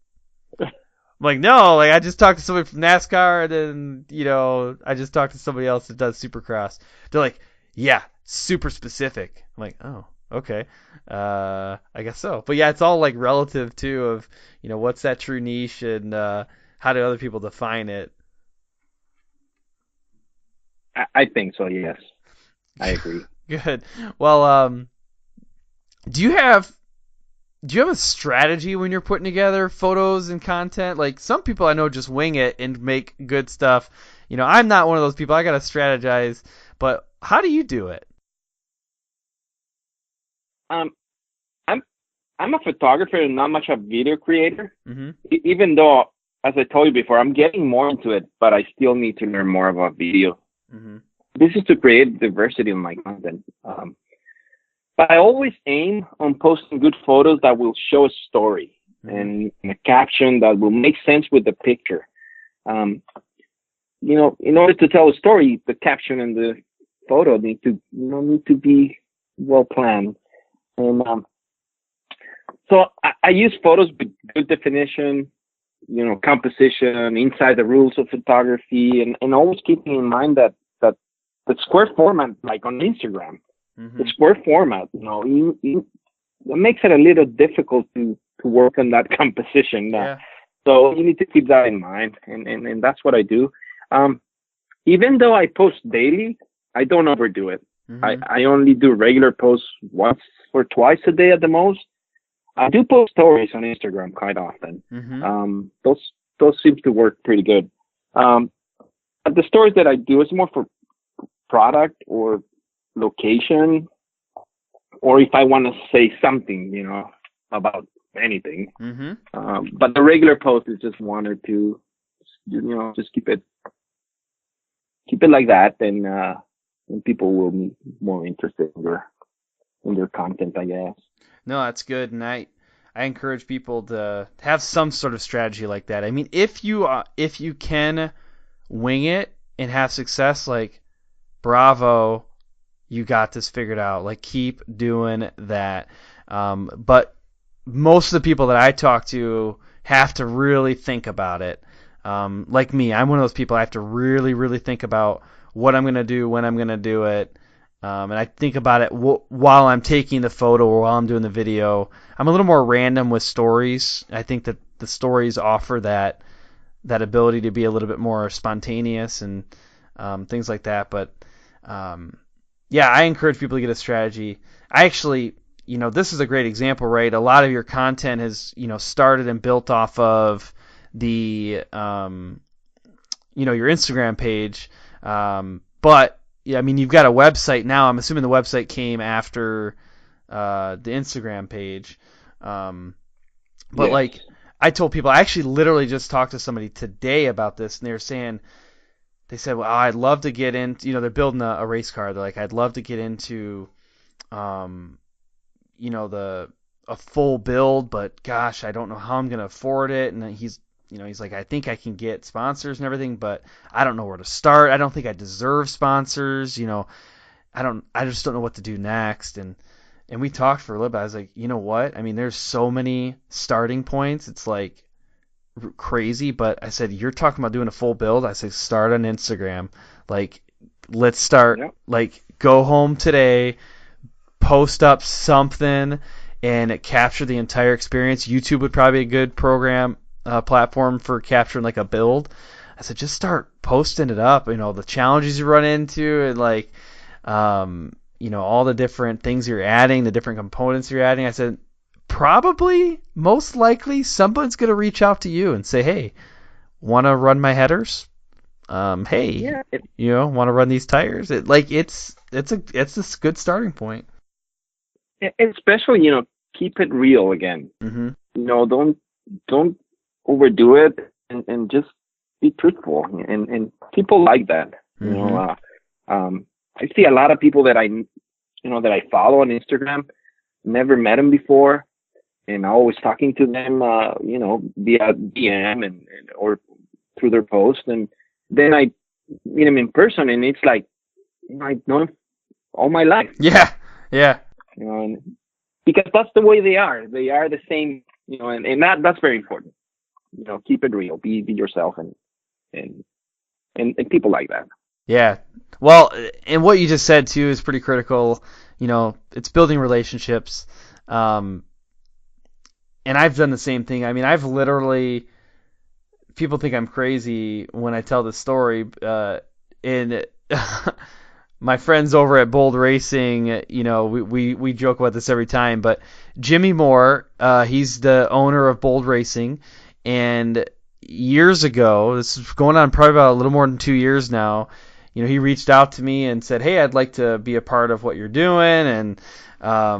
Speaker 2: no, like I just talked to somebody from NASCAR, and then, you know, I just talked to somebody else that does Supercross. They're like, yeah, super specific. I'm like, oh, okay, I guess so. But yeah, it's all like relative too, of, you know, what's that true niche, and how do other people define it.
Speaker 4: I think so. Yes, I agree.
Speaker 2: Good. Well, do you have a strategy when you're putting together photos and content? Like, some people I know just wing it and make good stuff. You know, I'm not one of those people. I gotta strategize. But how do you do it?
Speaker 4: I'm a photographer and not much a video creator.
Speaker 2: Mm-hmm.
Speaker 4: Even though, as I told you before, I'm getting more into it, but I still need to learn more about video.
Speaker 2: Mm-hmm.
Speaker 4: This is to create diversity in my content. But I always aim on posting good photos that will show a story, mm-hmm. and a caption that will make sense with the picture. You know, in order to tell a story, the caption and the photo need to be well planned. And so I use photos with good definition, you know, composition, inside the rules of photography, and always keeping in mind that the square format, like on Instagram, mm-hmm. the square format, you know, it makes it a little difficult to work on that composition.
Speaker 2: Yeah.
Speaker 4: So you need to keep that in mind, and that's what I do. Even though I post daily, I don't overdo it. Mm-hmm. I only do regular posts once or twice a day at the most. I do post stories on Instagram quite often. Mm-hmm. Those seem to work pretty good. But the stories that I do is more for product or location, or if I want to say something, you know, about anything. Mm-hmm. But the regular post is just one or two, you know, just keep it like that, and people will be more interested in their content, I guess.
Speaker 2: No, that's good, and I encourage people to have some sort of strategy like that. I mean, if you can wing it and have success, like, bravo, you got this figured out. Like, keep doing that. But most of the people that I talk to have to really think about it. Like me, I'm one of those people. I have to really, really think about what I'm going to do, when I'm going to do it. And I think about it while I'm taking the photo or while I'm doing the video. I'm a little more random with stories. I think that the stories offer that ability to be a little bit more spontaneous and things like that. But yeah, I encourage people to get a strategy. I actually, you know, this is a great example, right? A lot of your content has, you know, started and built off of the, you know, your Instagram page. But yeah, I mean, you've got a website now. I'm assuming the website came after the Instagram page. But yes. Like, I told people, I actually literally just talked to somebody today about this, and they said, well, I'd love to get into, you know, they're building a race car. They're like, I'd love to get into, you know, the a full build, but gosh, I don't know how I'm going to afford it. And he's like, I think I can get sponsors and everything, but I don't know where to start. I don't think I deserve sponsors. I just don't know what to do next. And we talked for a little bit. I was like, you know what? I mean, there's so many starting points. It's like crazy, but I said, you're talking about doing a full build. I said, start on Instagram. Like, let's start, like, go home today, post up something, and capture the entire experience. YouTube would probably be a good platform for capturing like a build. I said, just start posting it up, the challenges you run into, and like, all the different things you're adding, the different components you're adding. I said, probably, most likely, someone's going to reach out to you and say, hey, want to run my headers? Want to run these tires? It's a good starting point.
Speaker 4: Especially, keep it real again.
Speaker 2: Mm-hmm.
Speaker 4: Don't overdo it, and just be truthful. And people like that.
Speaker 2: Mm-hmm.
Speaker 4: I see a lot of people that I follow on Instagram, never met them before, and I'm always talking to them, via DM and or through their post, and then I meet them in person, and it's like, I've known them all my life.
Speaker 2: Yeah.
Speaker 4: And because that's the way they are. They are the same, and that's very important. Keep it real, be yourself, and people like that.
Speaker 2: Yeah. Well, and what you just said too is pretty critical. It's building relationships. And I've done the same thing. I mean, I've literally, people think I'm crazy when I tell this story. And my friends over at Bold Racing, we joke about this every time, but Jimmy Moore, he's the owner of Bold Racing, and years ago, this is going on probably about a little more than 2 years now, he reached out to me and said, hey, I'd like to be a part of what you're doing, and I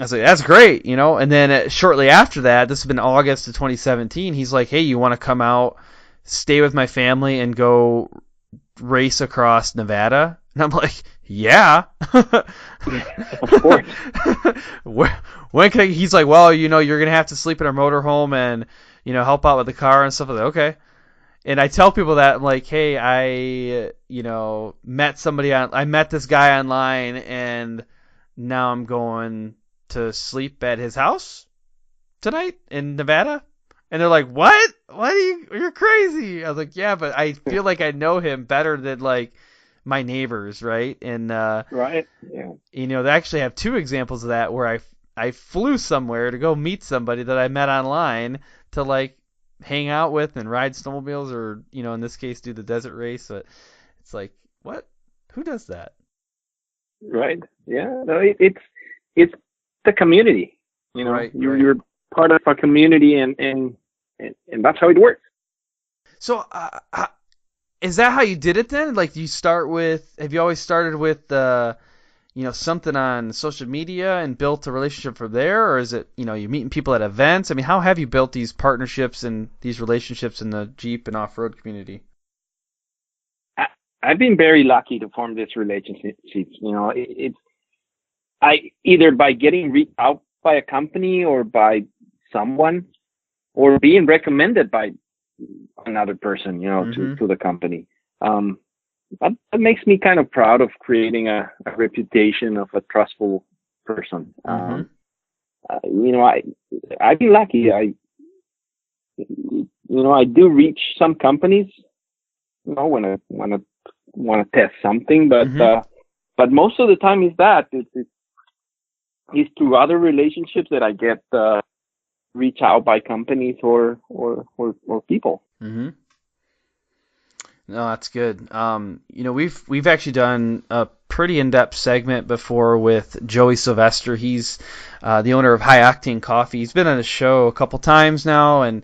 Speaker 2: was like, that's great, and then shortly after that, this has been August of 2017, he's like, hey, you want to come out, stay with my family, and go race across Nevada? And I'm like, yeah.
Speaker 4: Of course.
Speaker 2: When can I? He's like, well, you're going to have to sleep in our motorhome and, help out with the car and stuff. I'm like, okay. And I tell people that, I'm like, hey, I met this guy online, and now I'm going to sleep at his house tonight in Nevada. And they're like, what? You're crazy. I was like, yeah, but I feel like I know him better than like my neighbors, right? And
Speaker 4: right, yeah.
Speaker 2: They actually have two examples of that where I flew somewhere to go meet somebody that I met online to like hang out with and ride snowmobiles, or in this case do the desert race. But it's like, what? Who does that?
Speaker 4: Right. Yeah. No, it's the community.
Speaker 2: Right,
Speaker 4: you're part of a community, and that's how it works.
Speaker 2: So, is that how you did it then? Like, have you always started with, something on social media and built a relationship from there? Or is it, you meeting people at events? I mean, how have you built these partnerships and these relationships in the Jeep and off-road community?
Speaker 4: I've been very lucky to form this relationship. It's either by getting reached out by a company or by someone, or being recommended by another person, to the company. That makes me kind of proud of creating a reputation of a trustful person.
Speaker 2: Mm-hmm.
Speaker 4: I've been lucky. I do reach some companies, when I want to test something, but but most of the time it's through other relationships that I get reach out by companies or people.
Speaker 2: Mm-hmm. No, that's good. We've actually done a pretty in-depth segment before with Joey Sylvester. He's the owner of High Octane Coffee. He's been on the show a couple times now, and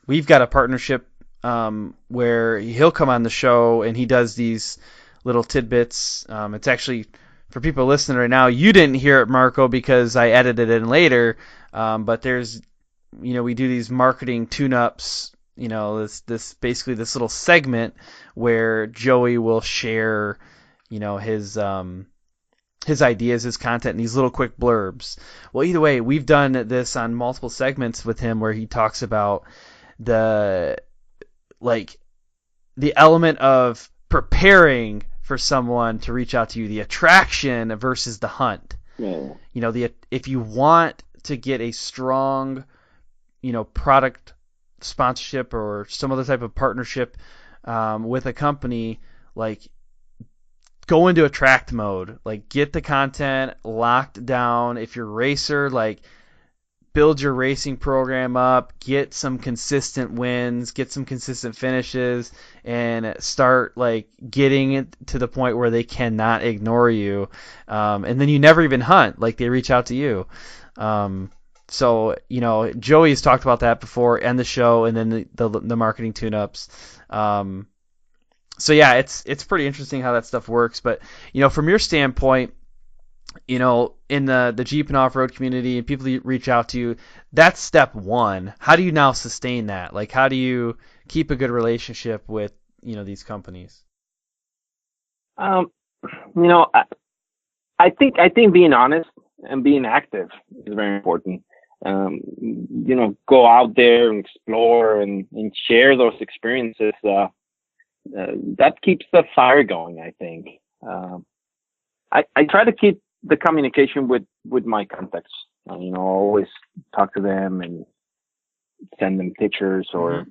Speaker 2: we've got a partnership where he'll come on the show and he does these little tidbits. It's actually, for people listening right now, you didn't hear it, Marco, because I edited it in later. But there's, we do these marketing tune-ups, this basically this little segment where Joey will share, his his ideas, his content, and these little quick blurbs. Well, either way, we've done this on multiple segments with him where he talks about the element of preparing for someone to reach out to you, the attraction versus the hunt.
Speaker 4: Yeah.
Speaker 2: If you want to get a strong, product sponsorship or some other type of partnership with a company, go into attract mode. Get the content locked down. If you're a racer, build your racing program up, get some consistent wins, get some consistent finishes, and start getting it to the point where they cannot ignore you. And then you never even hunt. They reach out to you. So, Joey's talked about that before and the show, and then the marketing tune-ups. So yeah, it's pretty interesting how that stuff works. But, from your standpoint, in the Jeep and off-road community and people reach out to you, that's step one. How do you now sustain that? How do you keep a good relationship with, these companies?
Speaker 4: I think being honest and being active is very important. Go out there and explore and share those experiences. That keeps the fire going, I think. I try to keep the communication with my contacts. Always talk to them and send them pictures or,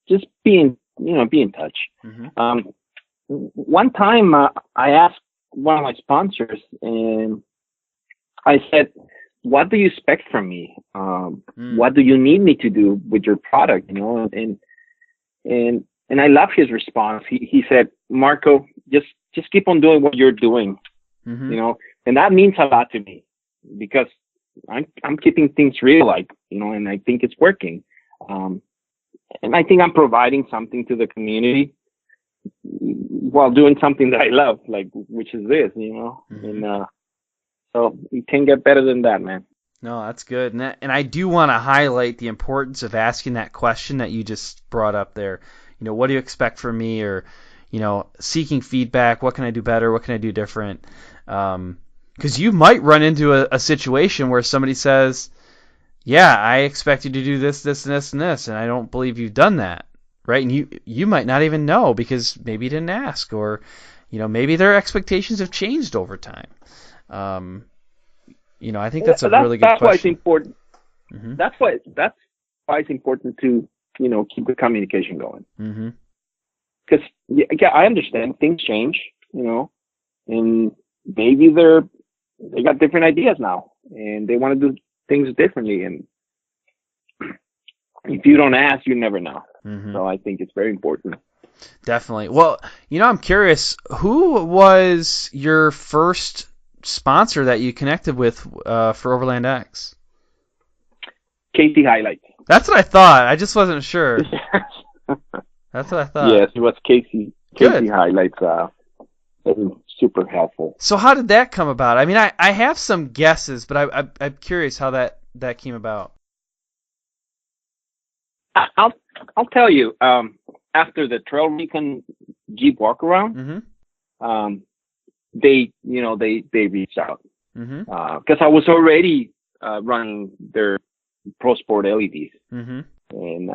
Speaker 4: just be in touch. Mm-hmm. One time, I asked one of my sponsors and I said, what do you expect from me? What do you need me to do with your product? And I love his response. He said, Marco, just keep on doing what you're doing. Mm-hmm. And that means a lot to me because I'm keeping things real, and I think it's working. And I think I'm providing something to the community while doing something that I love, which is this, mm-hmm. And, so you can't get better than that, man.
Speaker 2: No, that's good. And I do want to highlight the importance of asking that question that you just brought up there. What do you expect from me? Or, seeking feedback. What can I do better? What can I do different? Because you might run into a situation where somebody says, yeah, I expect you to do this, this, and this, and this, and I don't believe you've done that, right? And you might not even know because maybe you didn't ask, or, maybe their expectations have changed over time. I think that's a really good question. That's why it's important.
Speaker 4: Mm-hmm. That's why it's important to, keep the communication going. Mm-hmm. Because I understand things change, and maybe they got different ideas now and they want to do things differently. And if you don't ask, you never know. Mm-hmm. So I think it's very important.
Speaker 2: Definitely. Well, I'm curious, who was your first sponsor that you connected with for Overland X?
Speaker 4: Casey Highlights.
Speaker 2: That's what I thought. I just wasn't sure. That's what I thought.
Speaker 4: Yes, it was Casey. Casey Highlights. Super helpful.
Speaker 2: So how did that come about? I mean, I have some guesses, but I'm curious how that came about.
Speaker 4: I'll tell you. After the Trail Recon Jeep walk around, mm-hmm. They reached out because I was already running their Pro Sport LEDs, mm-hmm. and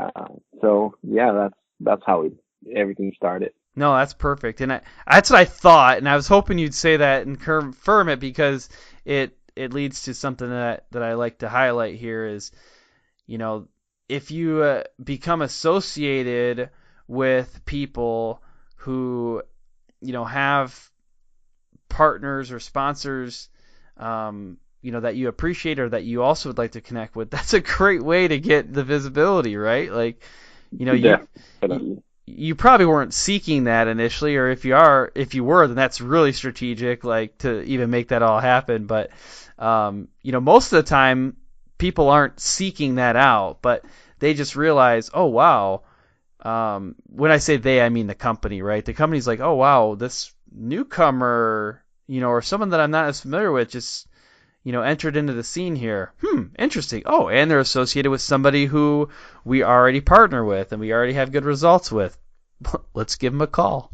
Speaker 4: so yeah, that's how everything started.
Speaker 2: No, that's perfect, and that's what I thought, and I was hoping you'd say that and confirm it because it leads to something that I like to highlight here is, if you become associated with people who, have partners or sponsors, that you appreciate or that you also would like to connect with, that's a great way to get the visibility, right? You probably weren't seeking that initially, or if you were, then that's really strategic, to even make that all happen. But, most of the time people aren't seeking that out, but they just realize, oh, wow. When I say they, I mean the company, right? The company's like, oh, wow, this newcomer, or someone that I'm not as familiar with just, entered into the scene here. Interesting. Oh, and they're associated with somebody who we already partner with and we already have good results with. Let's give them a call.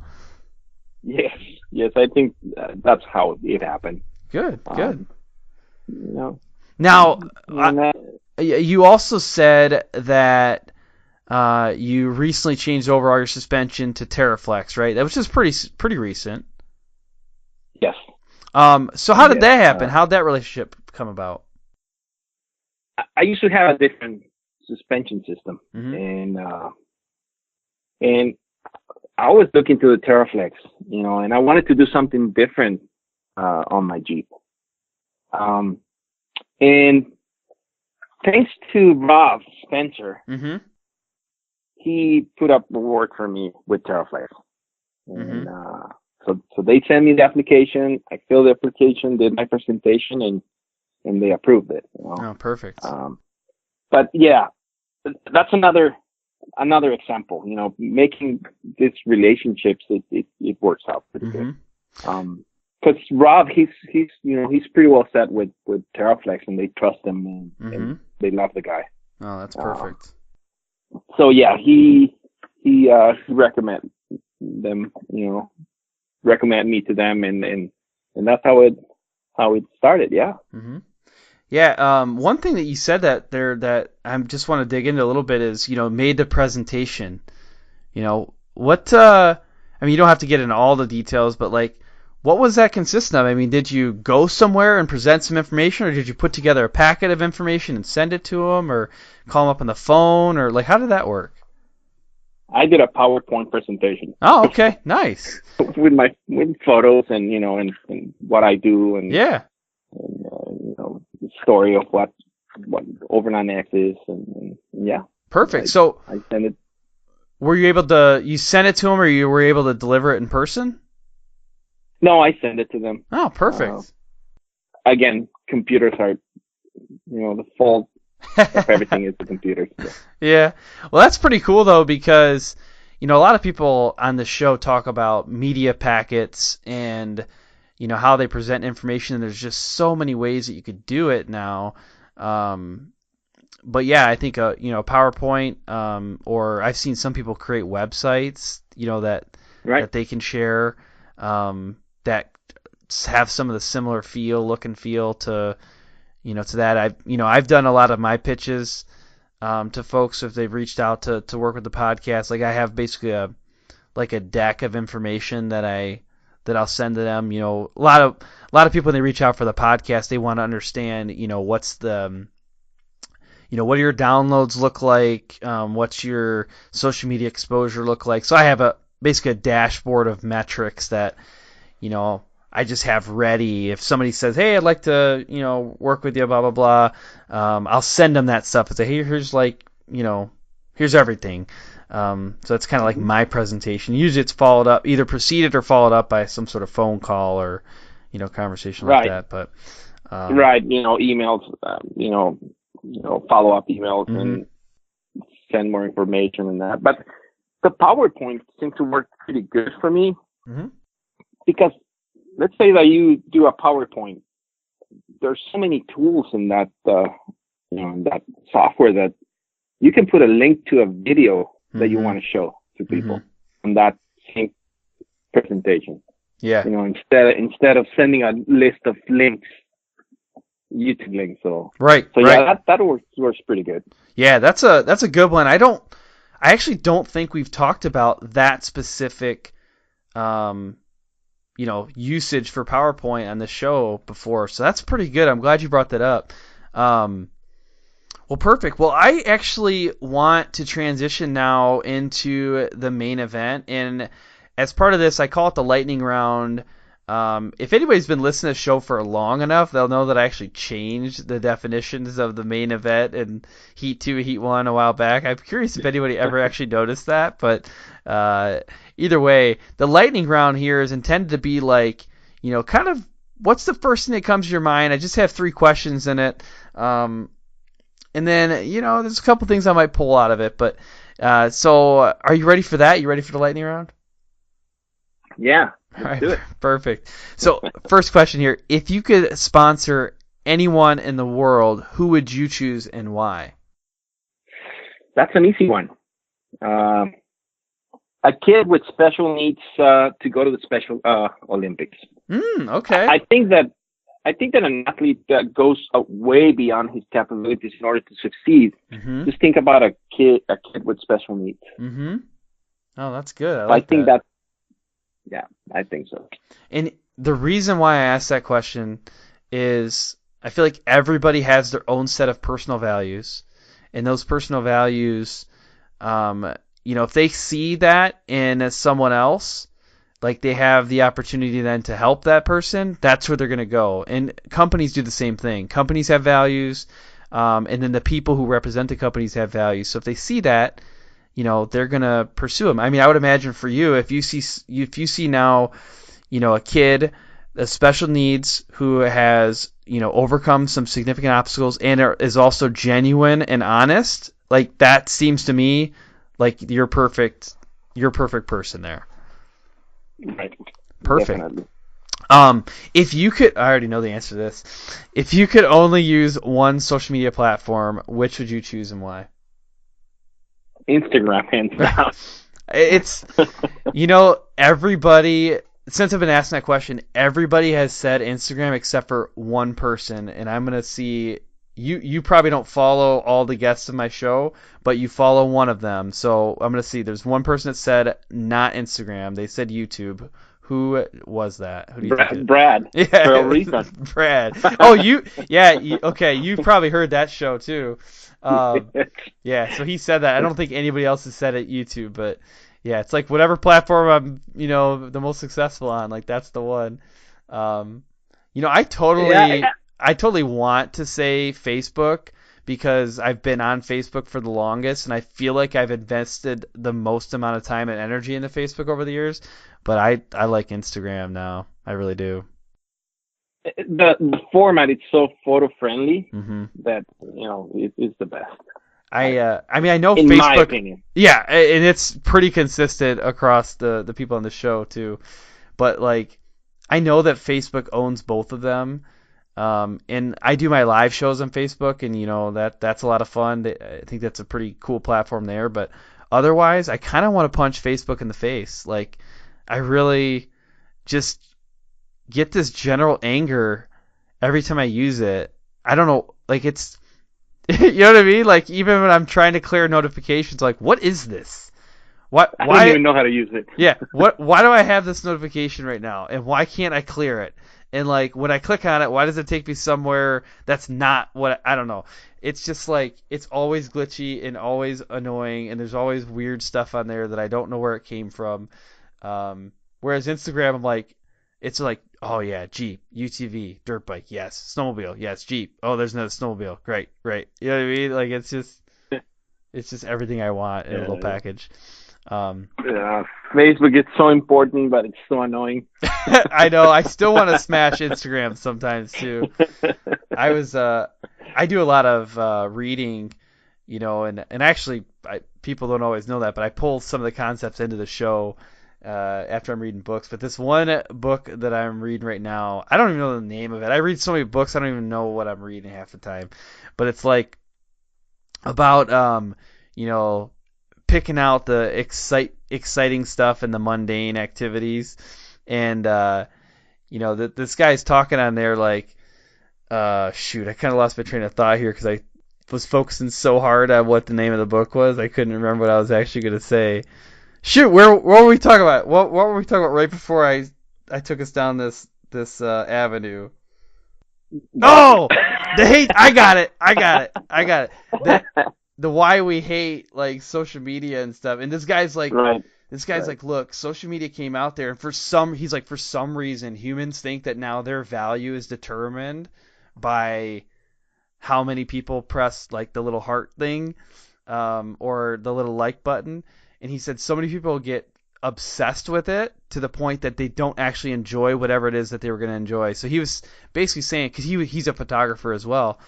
Speaker 4: Yes. Yes, I think that's how it happened.
Speaker 2: Good.
Speaker 4: You know.
Speaker 2: Now, you also said that you recently changed over all your suspension to TerraFlex, right? That was just pretty recent.
Speaker 4: Yes.
Speaker 2: So how did that happen? How did that relationship come about?
Speaker 4: I used to have a different suspension system, and I was looking to the TerraFlex, you know, and I wanted to do something different on my Jeep. And thanks to Rob Spencer, he put up the work for me with TerraFlex. And so they sent me the application. I filled the application, did my presentation, and they approved it. You know?
Speaker 2: Oh, perfect.
Speaker 4: But yeah, that's another example. You know, making these relationships, it works out pretty good. Because Rob, he's pretty well set with TerraFlex, and they trust him, and they love the guy.
Speaker 2: Oh, that's perfect.
Speaker 4: So yeah, he recommend them, you know, recommend me to them, and that's how it started. Yeah.
Speaker 2: Yeah. One thing that you said that I just want to dig into a little bit is, you know, made the presentation. You know, what? I mean, you don't have to get into all the details, but like, what was that consist of? I mean, did you go somewhere and present some information, or did you put together a packet of information and send it to them, or call them up on the phone, or like, how did that work?
Speaker 4: I did a PowerPoint presentation.
Speaker 2: Oh, okay, nice.
Speaker 4: with photos and, you know, and what I do, and
Speaker 2: yeah,
Speaker 4: and you know, the story of what Overland X is, and yeah.
Speaker 2: Perfect. So
Speaker 4: I sent it.
Speaker 2: Were you able to? You sent it to them, or you were able to deliver it in person?
Speaker 4: No, I sent it to them.
Speaker 2: Oh, perfect.
Speaker 4: Again, computers are, you know, the fault of everything is the computers. So.
Speaker 2: Yeah. Well, that's pretty cool, though, because, you know, a lot of people on the show talk about media packets and, you know, how they present information, and there's just so many ways that you could do it now. But yeah, I think, you know, PowerPoint, or I've seen some people create websites, you know, that they can share, that have some of the similar look and feel to, you know, to that. I've done a lot of my pitches to folks if they've reached out to work with the podcast. Like, I have basically a deck of information that I'll send to them. You know, a lot of people when they reach out for the podcast, they want to understand, you know, what's the, you know, what do your downloads look like? What's your social media exposure look like? So I have basically a dashboard of metrics that, you know, I just have ready. If somebody says, hey, I'd like to, you know, work with you, blah, blah, blah, I'll send them that stuff and say, hey, here's here's everything. So that's kind of like my presentation. Usually it's followed up, either preceded or followed up by some sort of phone call or, you know, conversation like that. But
Speaker 4: you know, emails, you know, follow-up emails and send more information and that. But the PowerPoint seems to work pretty good for me because let's say that you do a PowerPoint. There's so many tools in that, you know, in that software that you can put a link to a video that you want to show to people on that same presentation.
Speaker 2: Yeah.
Speaker 4: You know, instead of sending a list of links, YouTube links. So yeah, that works pretty good.
Speaker 2: Yeah, that's a good one. I actually don't think we've talked about that specific, you know, usage for PowerPoint on the show before. So that's pretty good. I'm glad you brought that up. Well, perfect. Well, I actually want to transition now into the main event, and as part of this, I call it the lightning round. If anybody's been listening to the show for long enough, they'll know that I actually changed the definitions of the main event in Heat 2, Heat 1 a while back. I'm curious if anybody ever actually noticed that, but either way, the lightning round here is intended to be like, you know, kind of what's the first thing that comes to your mind? I just have 3 questions in it. And then, you know, there's a couple things I might pull out of it, but so are you ready for that? You ready for the lightning round?
Speaker 4: Yeah.
Speaker 2: All right, do it. Perfect. So, first question here. If you could sponsor anyone in the world, who would you choose and why?
Speaker 4: That's an easy one. a kid with special needs to go to the Special Olympics.
Speaker 2: Okay.
Speaker 4: I think that an athlete that goes way beyond his capabilities in order to succeed. Just think about a kid with special needs.
Speaker 2: Oh, that's good.
Speaker 4: I think that. Yeah, I think so.
Speaker 2: And the reason why I asked that question is I feel like everybody has their own set of personal values, and those personal values, if they see that in someone else, like they have the opportunity then to help that person, that's where they're going to go. And companies do the same thing. Companies have values, and then the people who represent the companies have values. So if they see that, they're going to pursue them. I mean, I would imagine for you, if you see now, a kid with special needs who has, overcome some significant obstacles and is also genuine and honest, like that seems to me like you're perfect person there.
Speaker 4: Right.
Speaker 2: Perfect.
Speaker 4: Definitely.
Speaker 2: If you could, I already know the answer to this. If you could only use one social media platform, which would you choose and why?
Speaker 4: Instagram, hands down.
Speaker 2: It's, everybody, since I've been asking that question, everybody has said Instagram except for one person, and I'm going to see, you probably don't follow all the guests of my show, but you follow one of them, so I'm going to see. There's one person that said not Instagram. They said YouTube. Who was that? Who do you think?
Speaker 4: Brad.
Speaker 2: Yeah,
Speaker 4: for a reason.
Speaker 2: Brad. Oh, okay, you've probably heard that show too. Yeah, so he said that. I don't think anybody else has said it YouTube, but yeah, it's like whatever platform I'm, the most successful on, like that's the one. I totally want to say Facebook because I've been on Facebook for the longest and I feel like I've invested the most amount of time and energy into Facebook over the years, but I like Instagram now. I really do.
Speaker 4: The format is so photo friendly that it's the best.
Speaker 2: I know
Speaker 4: in
Speaker 2: Facebook.
Speaker 4: My opinion.
Speaker 2: Yeah, and it's pretty consistent across the people on the show too. But like, I know that Facebook owns both of them. And I do my live shows on Facebook, and that's a lot of fun. I think that's a pretty cool platform there. But otherwise, I kind of want to punch Facebook in the face. Like, I really just get this general anger every time I use it. I don't know, like it's, you know what I mean? Like even when I'm trying to clear notifications, like what is this? Why?
Speaker 4: I don't even know how to use it.
Speaker 2: Yeah. Why do I have this notification right now? And why can't I clear it? And like when I click on it, why does it take me somewhere that's not what I don't know. It's just like it's always glitchy and always annoying, and there's always weird stuff on there that I don't know where it came from. Whereas Instagram, I'm like, it's like, oh yeah, Jeep, UTV, dirt bike, yes, snowmobile, yes, Jeep. Oh, there's another snowmobile, great. You know what I mean? Like it's just everything I want in a little package.
Speaker 4: Yeah, Facebook is so important, but it's so annoying.
Speaker 2: I know. I still want to smash Instagram sometimes too. I do a lot of reading, and actually, people don't always know that, but I pull some of the concepts into the show after I'm reading books. But this one book that I'm reading right now, I don't even know the name of it. I read so many books, I don't even know what I'm reading half the time. But it's like about picking out the exciting stuff and the mundane activities, and this guy's talking on there like, shoot, I kind of lost my train of thought here because I was focusing so hard on what the name of the book was, I couldn't remember what I was actually going to say. Shoot, what were we talking about? What were we talking about right before I took us down this avenue? Oh, the hate! I got it. The why we hate like social media and stuff. And this guy's like, like, look, social media came out there, and for some reason, humans think that now their value is determined by how many people press like the little heart thing, or the little like button. And he said so many people get obsessed with it to the point that they don't actually enjoy whatever it is that they were going to enjoy. So he was basically saying, because he's a photographer as well.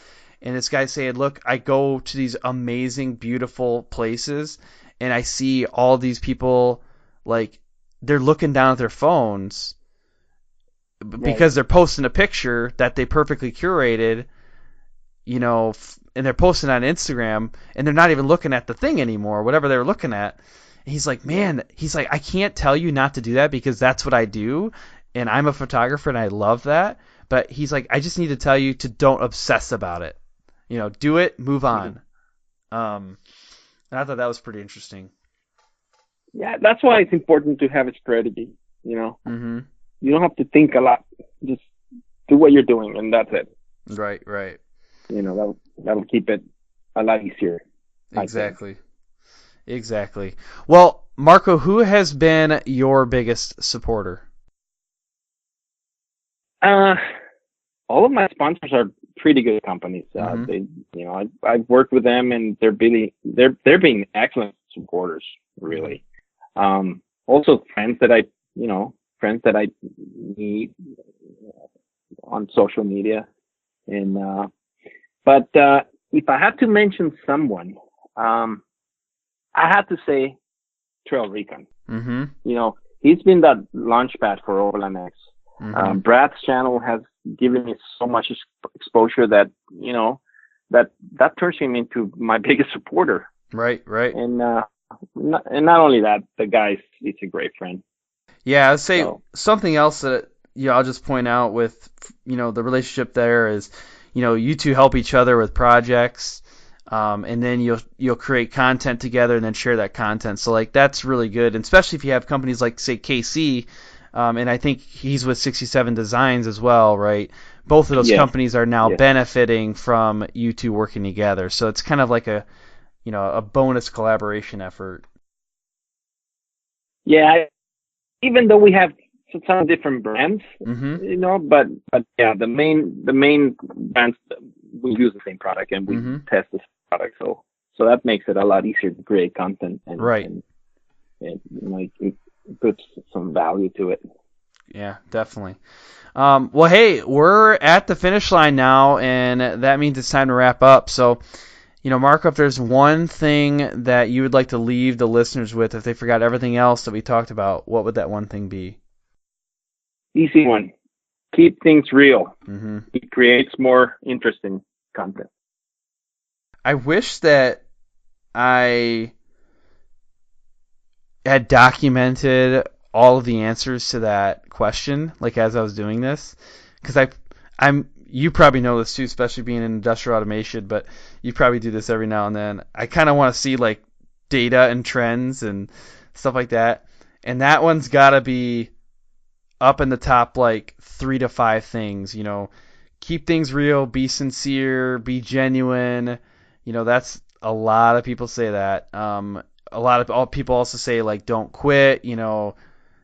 Speaker 2: And this guy's saying, look, I go to these amazing, beautiful places, and I see all these people, like, they're looking down at their phones because they're posting a picture that they perfectly curated, and they're posting on Instagram, and they're not even looking at the thing anymore, whatever they were looking at. And he's like, man, I can't tell you not to do that because that's what I do, and I'm a photographer and I love that. But he's like, I just need to tell you to don't obsess about it. Do it, move on. And I thought that was pretty interesting.
Speaker 4: Yeah, that's why it's important to have a strategy.
Speaker 2: Mm-hmm.
Speaker 4: You don't have to think a lot. Just do what you're doing, and that's it.
Speaker 2: Right.
Speaker 4: That'll keep it a lot easier.
Speaker 2: Exactly. Well, Marco, who has been your biggest supporter?
Speaker 4: All of my sponsors are pretty good companies. I've worked with them, and they're being excellent supporters, really. Also friends that I meet on social media, and but if I had to mention someone, I had to say Trail Recon.
Speaker 2: Mm-hmm.
Speaker 4: He's been that launch pad for Overland X.
Speaker 2: Mm-hmm.
Speaker 4: Brad's channel has given me so much exposure that that turns him into my biggest supporter.
Speaker 2: Right.
Speaker 4: And not only that, the guy's a great friend.
Speaker 2: Yeah, I'd say something else that I'll just point out with the relationship there is you two help each other with projects, and then you'll create content together and then share that content. So that's really good, and especially if you have companies like say KC. And I think he's with 67 Designs as well, right? Both of those companies are now benefiting from you two working together. So it's kind of like a bonus collaboration effort.
Speaker 4: Yeah, even though we have some different brands,
Speaker 2: mm-hmm.
Speaker 4: But yeah, the main brands, we use the same product and we test the product. So that makes it a lot easier to create content. And,
Speaker 2: right.
Speaker 4: And it puts some value to it.
Speaker 2: Yeah, definitely. Well, hey, we're at the finish line now, and that means it's time to wrap up. So, Marco, if there's one thing that you would like to leave the listeners with, if they forgot everything else that we talked about, what would that one thing be?
Speaker 4: Easy one. Keep things real.
Speaker 2: Mm-hmm.
Speaker 4: It creates more interesting content.
Speaker 2: I wish that I had documented all of the answers to that question, as I was doing this, because you probably know this too, especially being in industrial automation, but you probably do this every now and then. I kind of want to see data and trends and stuff like that, and that one's got to be up in the top 3 to 5 things. Keep things real, be sincere, be genuine. That's a lot of people say that. A lot of people also say don't quit,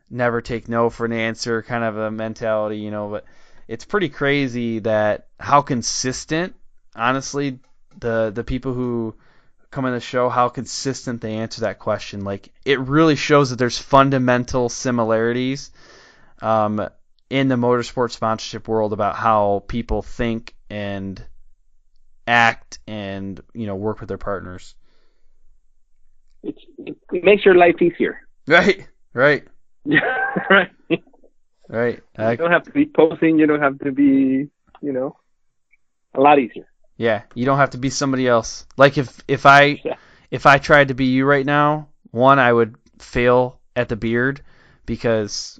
Speaker 2: never take no for an answer, kind of a mentality, but it's pretty crazy that how consistent, honestly, the people who come in the show, how consistent they answer that question. It really shows that there's fundamental similarities in the motorsport sponsorship world about how people think and act and work with their partners.
Speaker 4: It makes your life easier.
Speaker 2: Right.
Speaker 4: Right.
Speaker 2: Right.
Speaker 4: You don't have to be posing. You don't have to be, a lot easier.
Speaker 2: Yeah. You don't have to be somebody else. If I tried to be you right now, one, I would fail at the beard because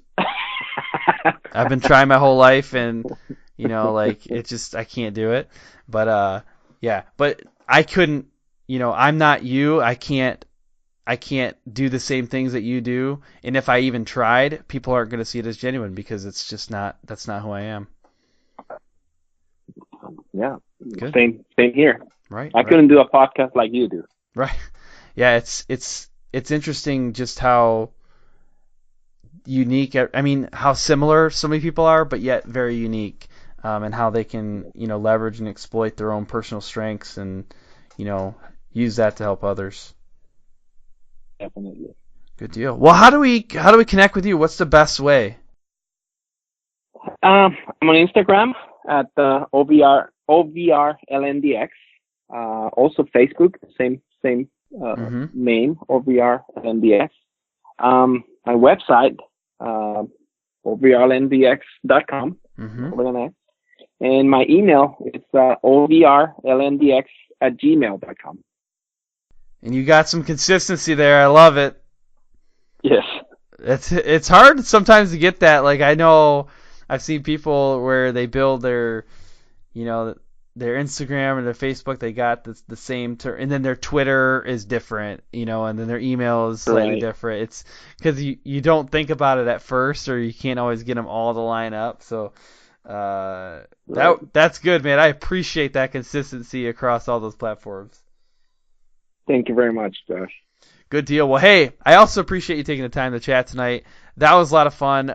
Speaker 2: I've been trying my whole life and, it's just, I can't do it. But, yeah, but I couldn't, I'm not you. I can't do the same things that you do. And if I even tried, people aren't going to see it as genuine because it's just that's not who I am.
Speaker 4: Yeah.
Speaker 2: Good.
Speaker 4: Same here.
Speaker 2: Right.
Speaker 4: I couldn't do a podcast like you do.
Speaker 2: Right. Yeah. It's interesting just how unique, how similar so many people are, but yet very unique, and how they can, leverage and exploit their own personal strengths and, use that to help others.
Speaker 4: Definitely.
Speaker 2: Good deal. Well, how do we connect with you? What's the best way?
Speaker 4: I'm on Instagram at OVRLNDX. Also Facebook, same name, OVRLNDX. My website, OVRLNDX.com.
Speaker 2: Mm-hmm.
Speaker 4: And my email is OVRLNDX@gmail.com.
Speaker 2: And you got some consistency there. I love it.
Speaker 4: Yes.
Speaker 2: It's hard sometimes to get that. Like, I know I've seen people where they build their, their Instagram or their Facebook, they got the same term, and then their Twitter is different, and then their email is slightly different. It's because you don't think about it at first, or you can't always get them all to line up. So that's good, man. I appreciate that consistency across all those platforms.
Speaker 4: Thank you very much, Josh.
Speaker 2: Good deal. Well, hey, I also appreciate you taking the time to chat tonight. That was a lot of fun.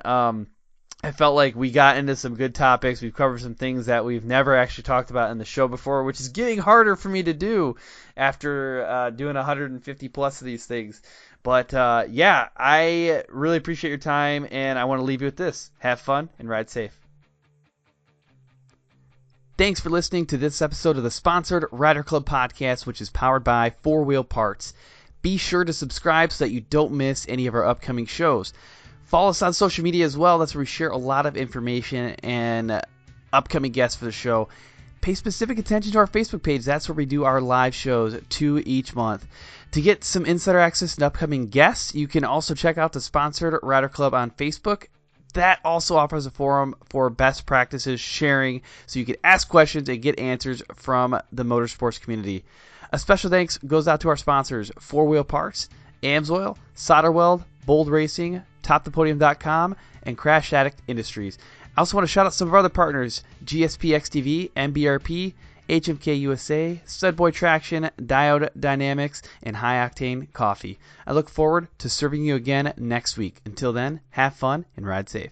Speaker 2: I felt like we got into some good topics. We've covered some things that we've never actually talked about in the show before, which is getting harder for me to do after doing 150 plus of these things. But yeah, I really appreciate your time, and I want to leave you with this. Have fun and ride safe. Thanks for listening to this episode of the Sponsored Rider Club podcast, which is powered by 4Wheel Parts. Be sure to subscribe so that you don't miss any of our upcoming shows. Follow us on social media as well. That's where we share a lot of information and upcoming guests for the show. Pay specific attention to our Facebook page. That's where we do our live shows 2 each month. To get some insider access and upcoming guests, you can also check out the Sponsored Rider Club on Facebook. That also offers a forum for best practices sharing, so you can ask questions and get answers from the motorsports community. A special thanks goes out to our sponsors, 4Wheel Parts, AMSOIL, SolderWeld, Bold Racing, TopThePodium.com, and Crash Addict Industries. I also want to shout out some of our other partners, GSP XTV, MBRP, HMK USA, Studboy Traction, Diode Dynamics, and High Octane Coffee. I look forward to serving you again next week. Until then, have fun and ride safe.